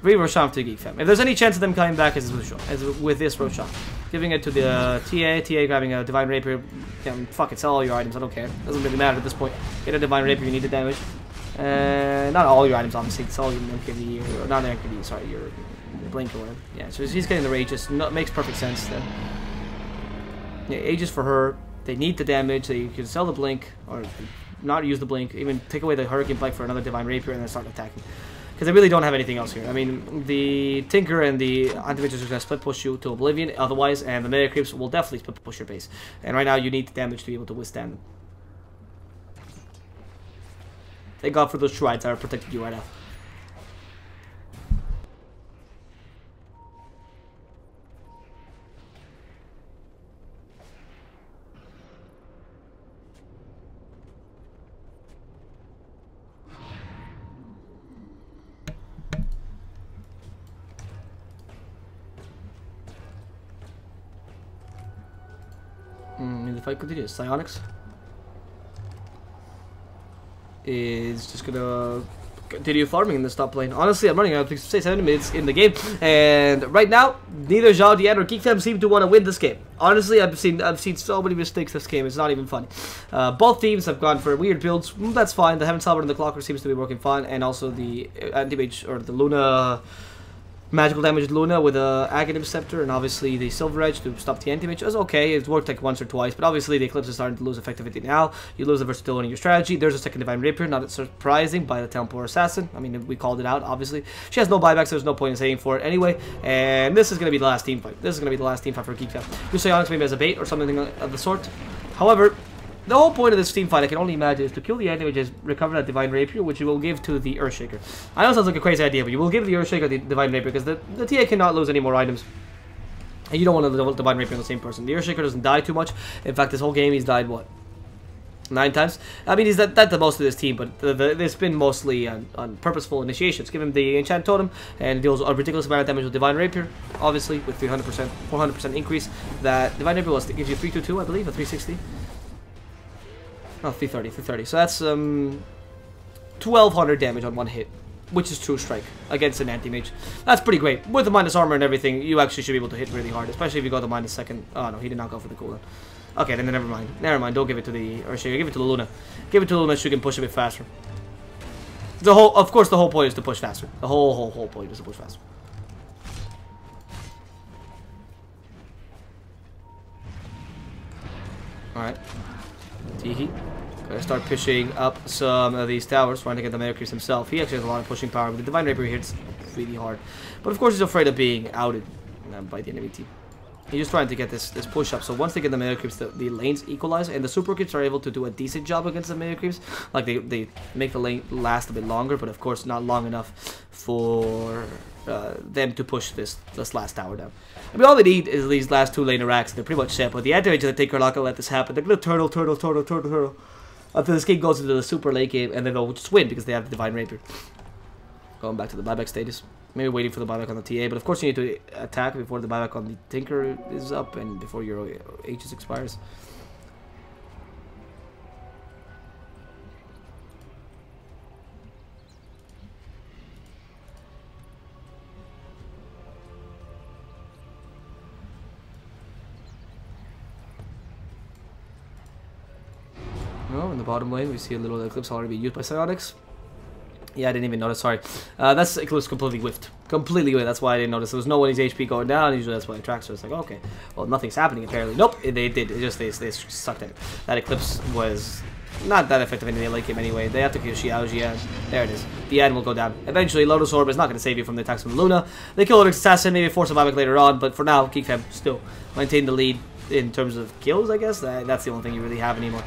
A: Free Roshan to Geek fam. If there's any chance of them coming back, as with this Roshan. Giving it to the TA grabbing a Divine Rapier. Fuck it, sell all your items, I don't care. Doesn't really matter at this point. Get a Divine Rapier, you need the damage. Not all your items, obviously. It's all your MKV, or not MKV, sorry, your Blink or whatever. Yeah, so he's getting the Rages. Makes perfect sense then. Yeah, Aegis for her. They need the damage. They can sell the Blink, or not use the Blink. Even take away the Hurricane Blink for another Divine Rapier and then start attacking. Because they really don't have anything else here. I mean, the Tinker and the Anti-Mages are going to split push you to Oblivion otherwise, and the Mega Creeps will definitely split push your base. And right now, you need the damage to be able to withstand them. Thank God for those shrines that are protecting you right now. The fight continues. Sionix is just gonna continue farming in this top lane. Honestly, I'm running out of 7 minutes in the game, and right now, neither XIAO DIAN or Geek fam seem to want to win this game. Honestly, I've seen so many mistakes this game. It's not even funny. Both teams have gone for weird builds. That's fine. The Heaven Salver and the Clocker seems to be working fine, and also the Anti-Mage or the Luna. Magical damage Luna with a Aghanim Scepter, and obviously the Silver Edge to stop the Anti-Mage. It was okay, it worked like once or twice, but obviously the Eclipse is starting to lose effectivity now. You lose the versatility in your strategy. There's a second Divine Rapier, not surprising, by the Templar Assassin. I mean, we called it out, obviously. She has no buybacks, so there's no point in saying for it anyway. And this is going to be the last team fight. This is going to be the last team fight for Geek fam. You say Onyx maybe as a bait or something of the sort. However, the whole point of this team fight, I can only imagine, is to kill the Anti-Mage, recover that Divine Rapier, which you will give to the Earthshaker. I know it sounds like a crazy idea, but you will give the Earthshaker the Divine Rapier, because the TA cannot lose any more items. And you don't want to double Divine Rapier on the same person. The Earthshaker doesn't die too much. In fact, this whole game, he's died, what? 9 times? I mean, he's that's the most of this team, but it's been mostly on purposeful initiations. Give him the Enchant Totem, and deals a ridiculous amount of damage with Divine Rapier, obviously, with 400% increase. That Divine Rapier gives you 322, I believe, or 360. Oh, 330. So that's 1200 damage on one hit. which is True Strike against an anti-mage. That's pretty great. With the minus armor and everything, you actually should be able to hit really hard, especially if you go the minus second. Oh no, he did not go for the cooldown. Okay, then never mind. Never mind. Don't give it to the Urshiga. Give it to the Luna. Give it to the Luna so you can push a bit faster. Of course, the whole point is to push faster. The whole point is to push faster. Alright. Teehee. Gotta start pushing up some of these towers, trying to get the Mega Creeps himself. He actually has a lot of pushing power, but the Divine Rapier hits really hard. But of course, he's afraid of being outed by the enemy team. He's just trying to get this push up. So once they get the Mega Creeps, the lanes equalize, and the Super Creeps are able to do a decent job against the Mega Creeps. Like they make the lane last a bit longer, but of course not long enough for them to push this last tower down. I mean, all they need is these last two lane racks. They're pretty much set. But the anti-mage that Tinker are not gonna let this happen. They're gonna turtle until this game goes into the super late game, and then they'll just win because they have the Divine Rapier. Going back to the buyback status. Maybe waiting for the buyback on the TA, but of course you need to attack before the buyback on the Tinker is up and before your Aegis expires. No, in the bottom lane we see a little Eclipse already being used by Psionics. Yeah, I didn't even notice, sorry. That's Eclipse completely whiffed. Completely whiffed, that's why I didn't notice. There was no one his HP going down, usually that's why it tracks, so it's like, okay. Well, nothing's happening apparently. Nope, they did, it just, they sucked at it. That Eclipse was not that effective in the late game anyway. They have to kill XIAO DIAN. There it is. DIAN will go down. Eventually, Lotus Orb is not going to save you from the attacks from Luna. They kill an Assassin, maybe force a buyback later on, but for now, Geek Fam still maintain the lead. In terms of kills, I guess, that's the only thing you really have anymore.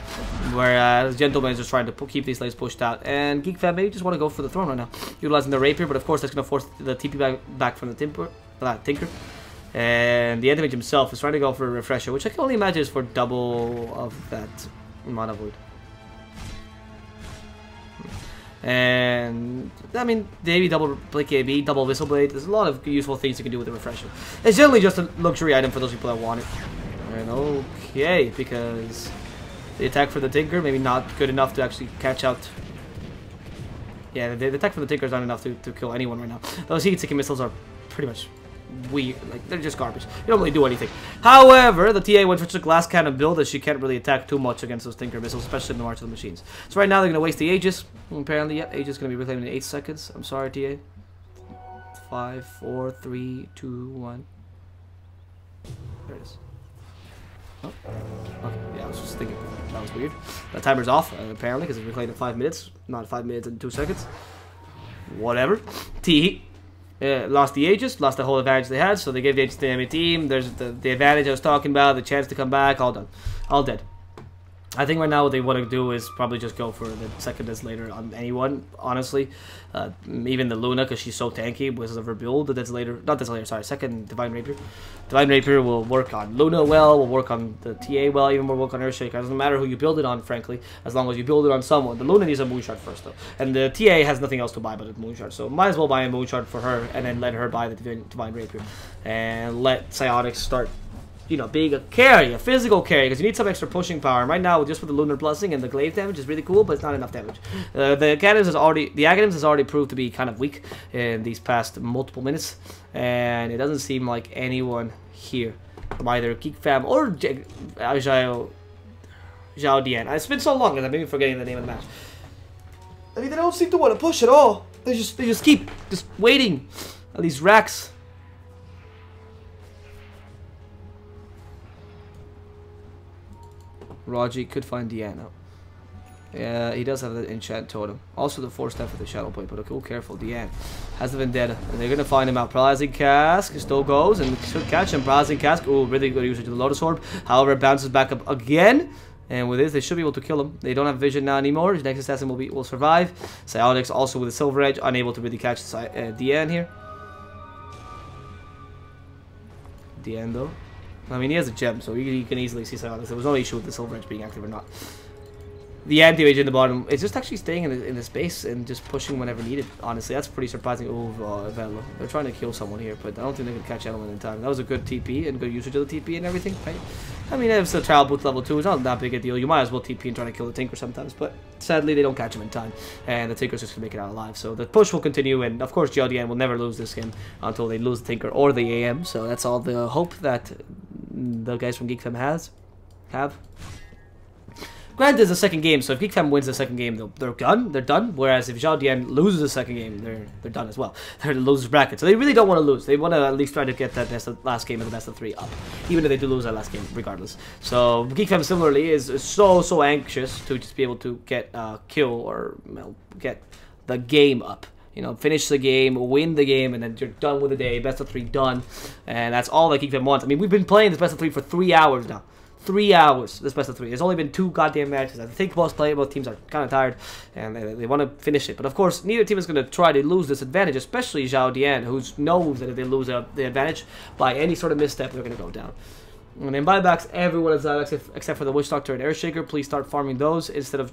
A: Whereas Gentleman is just trying to keep these lanes pushed out. And Geek Fam maybe just want to go for the throne right now. Utilizing the Rapier, but of course that's going to force the TP back from the Tinker. And the Anti-Mage himself is trying to go for a Refresher, which I can only imagine is for double of that Mana Void. And I mean, maybe double Blink AB, double Whistle Blade. There's a lot of useful things you can do with the Refresher. It's generally just a luxury item for those people that want it. And okay, because the attack for the Tinker maybe not good enough to actually catch out. Yeah, the attack for the Tinker is not enough to kill anyone right now. Those heat-seeking missiles are pretty much weird, like they're just garbage. You don't really do anything. However, the TA went for such a glass cannon build that she can't really attack too much against those Tinker missiles, especially in the March of the Machines. So right now they're gonna waste the Aegis. Apparently, yeah, Aegis is gonna be reclaimed in 8 seconds. I'm sorry, TA. 5, 4, 3, 2, 1. There it is. Oh. Okay, yeah, I was just thinking that was weird. The timer's off, apparently, because it's reclaimed in 5 minutes, not 5 minutes and 2 seconds. Whatever. T lost the Aegis, lost the whole advantage they had, so they gave the Aegis to the enemy team. There's the advantage I was talking about, the chance to come back, all done. All dead. I think right now what they want to do is probably just go for the second Desolator on anyone, honestly. Even the Luna, because she's so tanky because of her build. The Desolator, not Desolator, sorry, second Divine Rapier. Divine Rapier will work on Luna well, will work on the TA well, even will work on Earthshaker. It doesn't matter who you build it on, frankly, as long as you build it on someone. The Luna needs a Moonshard first, though. And the TA has nothing else to buy but a Moonshard, so might as well buy a Moonshard for her and then let her buy the Divine Rapier. And let Psionics start, you know, being a carry, a physical carry, because you need some extra pushing power. And right now, just with the Lunar Blessing and the glaive damage is really cool, but it's not enough damage. The Aghanims has already proved to be kind of weak in these past multiple minutes, and it doesn't seem like anyone here from either Geek Fam or XIAO DIAN. It's been so long that I'm even forgetting the name of the match. I mean, they don't seem to want to push at all. They just keep waiting at these racks. Raji could find Diana. Yeah, he does have the enchant totem. Also the 4-step for the shadow plate, but okay, careful. Diana has the vendetta, and they're gonna find him out. Paralyzing Cask still goes and should catch him. Paralyzing Cask, ooh, really good usage of the Lotus Orb. However, it bounces back up again, and with this, they should be able to kill him. They don't have vision now anymore. His next assassin will survive. Psionics also with a Silver Edge, unable to really catch Diana here. Diana though. I mean, he has a gem, so you can easily see Psionics. There was no issue with the Silver Edge being active or not. The anti-mage in the bottom is just actually staying in the space and just pushing whenever needed. Honestly, that's pretty surprising. Oh, Velo. They're trying to kill someone here, but I don't think they can catch anyone in time. That was a good TP and good usage of the TP and everything, right? I mean, it's a trial booth level 2. It's not that big a deal. You might as well TP and try to kill the Tinker sometimes, but sadly, they don't catch him in time. And the Tinker's just going to make it out alive. So the push will continue, and of course, XIAO DIAN will never lose this game until they lose the Tinker or the AM. So that's all the hope that the guys from Geek Fam have. Granted, it's the second game, so if Geek Fam wins the second game, they're done. Whereas if XIAO DIAN loses the second game, they're done as well. They're in the losers bracket, so they really don't want to lose. They want to at least try to get that last game of the best of 3 up, even if they do lose that last game, regardless. So Geek Fam similarly is so anxious to just be able to get a kill or get the game up. You know, finish the game, win the game, and then you're done with the day. Best of 3 done, and that's all that Geek Fam wants. I mean, we've been playing this best of 3 for 3 hours now. 3 hours, this best of 3. There's only been 2 goddamn matches. I think both teams are kind of tired, and they want to finish it. But of course, neither team is going to try to lose this advantage, especially XIAO DIAN, who knows that if they lose the advantage by any sort of misstep, they're going to go down. And in buybacks, everyone is out except for the Witch Doctor and Airshaker. Please start farming those instead of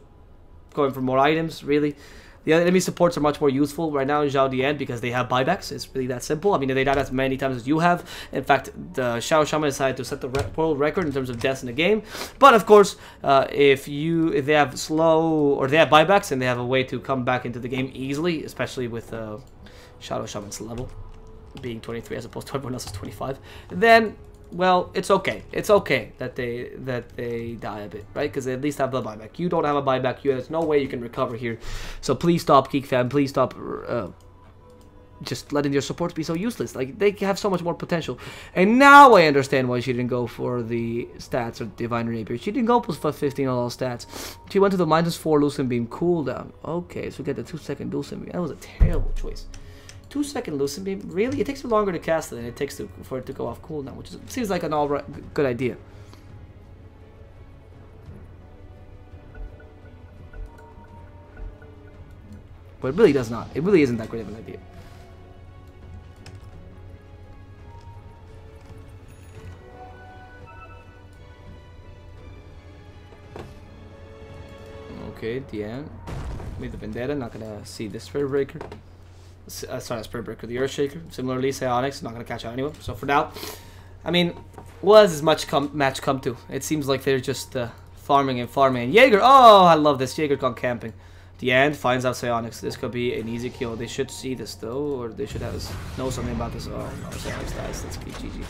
A: going for more items, really. The enemy supports are much more useful right now in XIAO DIAN because they have buybacks. It's really that simple. I mean, they died as many times as you have. In fact, the Shadow Shaman decided to set the world record in terms of deaths in the game. But of course, if they have slow or they have buybacks and they have a way to come back into the game easily, especially with Shadow Shaman's level being 23 as opposed to everyone else's 25, then well, it's okay. It's okay that they die a bit, right? Because they at least have the buyback. You don't have a buyback. There's no way you can recover here. So please stop, Geek Fam. Please stop just letting your supports be so useless. Like, they have so much more potential. And now I understand why she didn't go for the stats or Divine Rapier. She didn't go plus 15 on all stats. She went to the -4 Lucent Beam cooldown. Okay, so we get the 2-second Lucent Beam. That was a terrible choice. 2-second Lucent Beam? Really? It takes you longer to cast it than it takes for it to go off cooldown, which seems like an alright good idea. But it really does not. It really isn't that great of an idea. Okay, DIAN. Made the Vendetta, not gonna see this Spirit Breaker. Sorry, Spirit Breaker, the Earthshaker. Similarly, Psionics, not going to catch out anyone. So for now, I mean, what does this match come to? It seems like they're just farming and farming. And Jaeger, oh, I love this. Jaeger gone camping. DIAN finds out Psionics. This could be an easy kill. They should see this, though, or they should know something about this. Oh, no, Psionics dies. That's GG.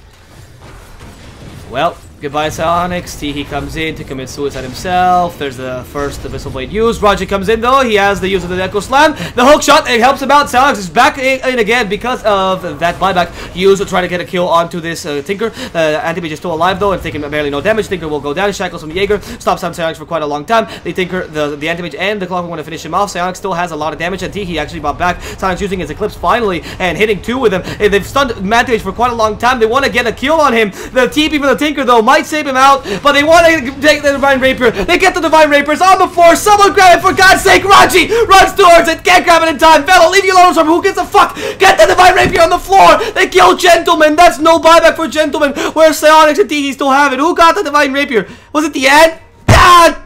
A: Well, goodbye Psionics. Teehee comes in to commit suicide himself. There's the first Abyssal Blade used. Roger comes in though. He has the use of the Echo Slam. The hook shot, it helps him out. Psionics is back in again because of that buyback used to try to get a kill onto this Tinker. Anti-Mage is still alive though and taking barely no damage. Tinker will go down. Shackles from Jaeger. Stops on Psionics for quite a long time. The Tinker, the Anti-Mage and the Clockwork want to finish him off. Psionics still has a lot of damage and Teehee actually brought back. Psionics using his Eclipse finally and hitting 2 with him. They've stunned Anti-Mage for quite a long time. They want to get a kill on him. The TP for the Tinker though might save him out, but they want to take the Divine Rapier. They get the Divine Rapiers on the floor. Someone grab it for God's sake. Raji runs towards it. Can't grab it in time. Velo, leave you alone. Who gives a fuck? Get the Divine Rapier on the floor. They kill Gentleman. That's no buyback for Gentleman. Where Psionics and Teehee still have it. Who got the Divine Rapier? Was it the end? God,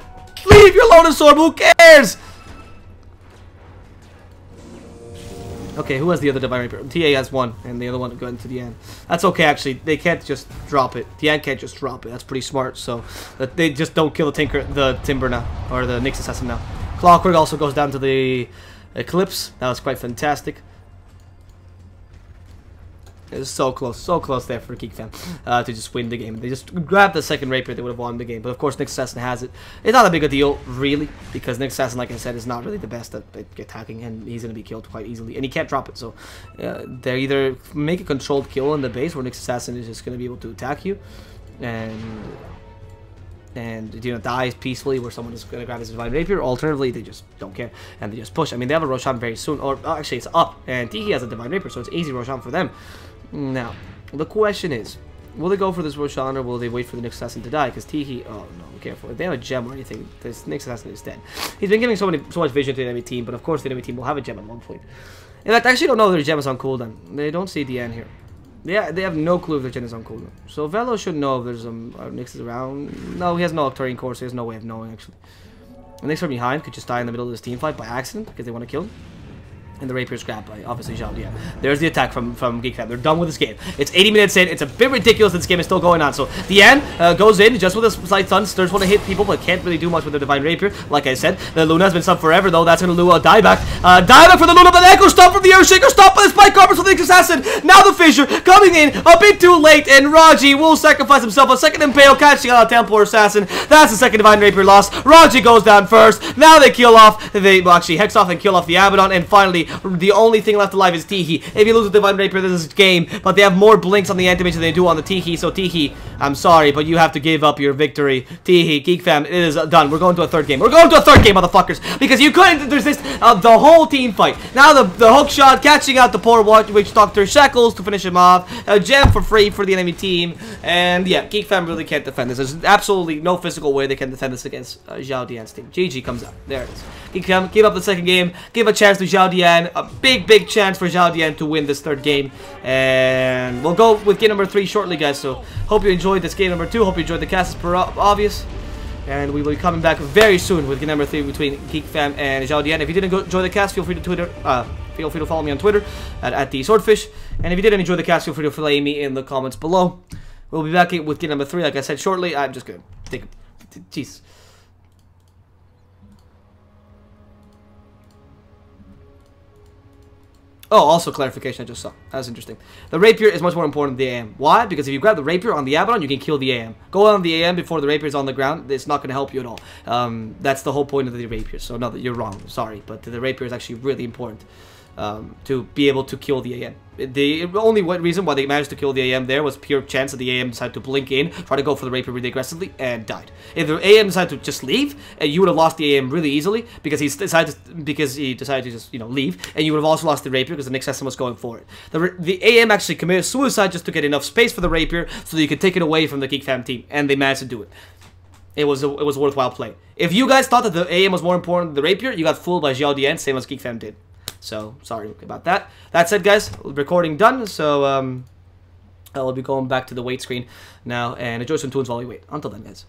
A: leave your Lotus Orb. Who cares? Okay, who has the other Divine Rapier? TA has 1, and the other one going to the end. That's okay, actually. They can't just drop it. DIAN can't just drop it. That's pretty smart. So that they just don't kill the Timber now, or the Nyx Assassin now. Clockwork also goes down to the Eclipse. That was quite fantastic. It was so close there for Geek Fam to just win the game. They just grabbed the second Rapier, they would have won the game. But of course, Nyx Assassin has it. It's not a big a deal, really, because Nyx Assassin, like I said, is not really the best at attacking, and he's going to be killed quite easily. And he can't drop it, so they either make a controlled kill in the base, where Nyx Assassin is just going to be able to attack you, and you know, dies peacefully, where someone is going to grab his Divine Rapier. Alternatively, they just don't care, and they just push. I mean, they have a Roshan very soon, or actually, it's up, and Teehee has a Divine Rapier, so it's easy Roshan for them. Now, the question is, will they go for this Roshan or will they wait for the Nyx Assassin to die? Because Teehee, oh no, be careful. If they have a gem or anything, this Nyx Assassin is dead. He's been giving so much vision to the enemy team, but of course the enemy team will have a gem at one point. In fact, I actually don't know if their gem is on cooldown. They don't see DIAN here. Yeah, they have no clue if their gem is on cooldown. So Velo should know if there's Nyx is around. No, he has no Octarian core, so he has no way of knowing actually. And next from behind could just die in the middle of this team fight by accident because they want to kill him. And the Rapier's grabbed by, obviously, XIAO DIAN. There's the attack from Geek Fam. They're done with this game. It's 80 minutes in. It's a bit ridiculous that this game is still going on. So, DIAN goes in just with a slight stun. Stirs want to hit people, but can't really do much with the Divine Rapier. Like I said, the Luna has been subbed forever, though. That's going to lure a dieback. Dieback for the Luna, but the Echo stop from the Earthshaker. Stop by the Spike Carpet from the Assassin. Now the Fissure coming in a bit too late, and Raji will sacrifice himself. A second Impale catching out a Templar Assassin. That's the second Divine Rapier loss. Raji goes down first. Now they kill off. They actually hex off and kill off the Abaddon, and finally, the only thing left alive is Teehee. If you lose with Divine Rapier, this is game, but they have more blinks on the anti-mage than they do on the Teehee, so Teehee, I'm sorry, but you have to give up your victory. Teehee, Geek Fam, it is done. We're going to a third game. We're going to a third game, motherfuckers, because you couldn't resist the whole team fight. Now the hook shot, catching out the poor Witch Doctor Shekels to finish him off. A gem for free for the enemy team, and yeah, Geek Fam really can't defend this. There's absolutely no physical way they can defend this against XIAO DIAN's team. GG comes out. There it is. Geek Fam, give up the second game, give a chance to XIAO DIAN, a big chance for XIAO DIAN to win this third game, and we'll go with game number 3 shortly, guys. So hope you enjoyed this game number 2. Hope you enjoyed the cast, as per obvious, and we will be coming back very soon with game number 3 between Geek Fam and XIAO DIAN. If you didn't enjoy the cast, feel free to follow me on Twitter at DSwordfish, and if you didn't enjoy the cast, feel free to fillet me in the comments below. We'll be back with game number 3, like I said, shortly. I'm just gonna take a jeez. Oh, also clarification I just saw. That was interesting. The Rapier is much more important than the AM. Why? Because if you grab the Rapier on the Abaddon, you can kill the AM. Go on the AM before the Rapier is on the ground. It's not going to help you at all. That's the whole point of the Rapier. So no, you're wrong. Sorry, but the Rapier is actually really important to be able to kill the AM. The only reason why they managed to kill the AM there was pure chance that the AM decided to blink in, try to go for the Rapier really aggressively, and died. If the AM decided to just leave, you would have lost the AM really easily because he decided to just, you know, leave, and you would have also lost the Rapier because the next system was going for it. The AM actually committed suicide just to get enough space for the Rapier so that you could take it away from the Geek Fam team, and they managed to do it. It was a worthwhile play. If you guys thought that the AM was more important than the Rapier, you got fooled by XIAO DIAN, same as Geek Fam did. So, sorry about that. That said, guys, recording done, so I'll be going back to the wait screen now, and enjoy some tunes while we wait. Until then, guys.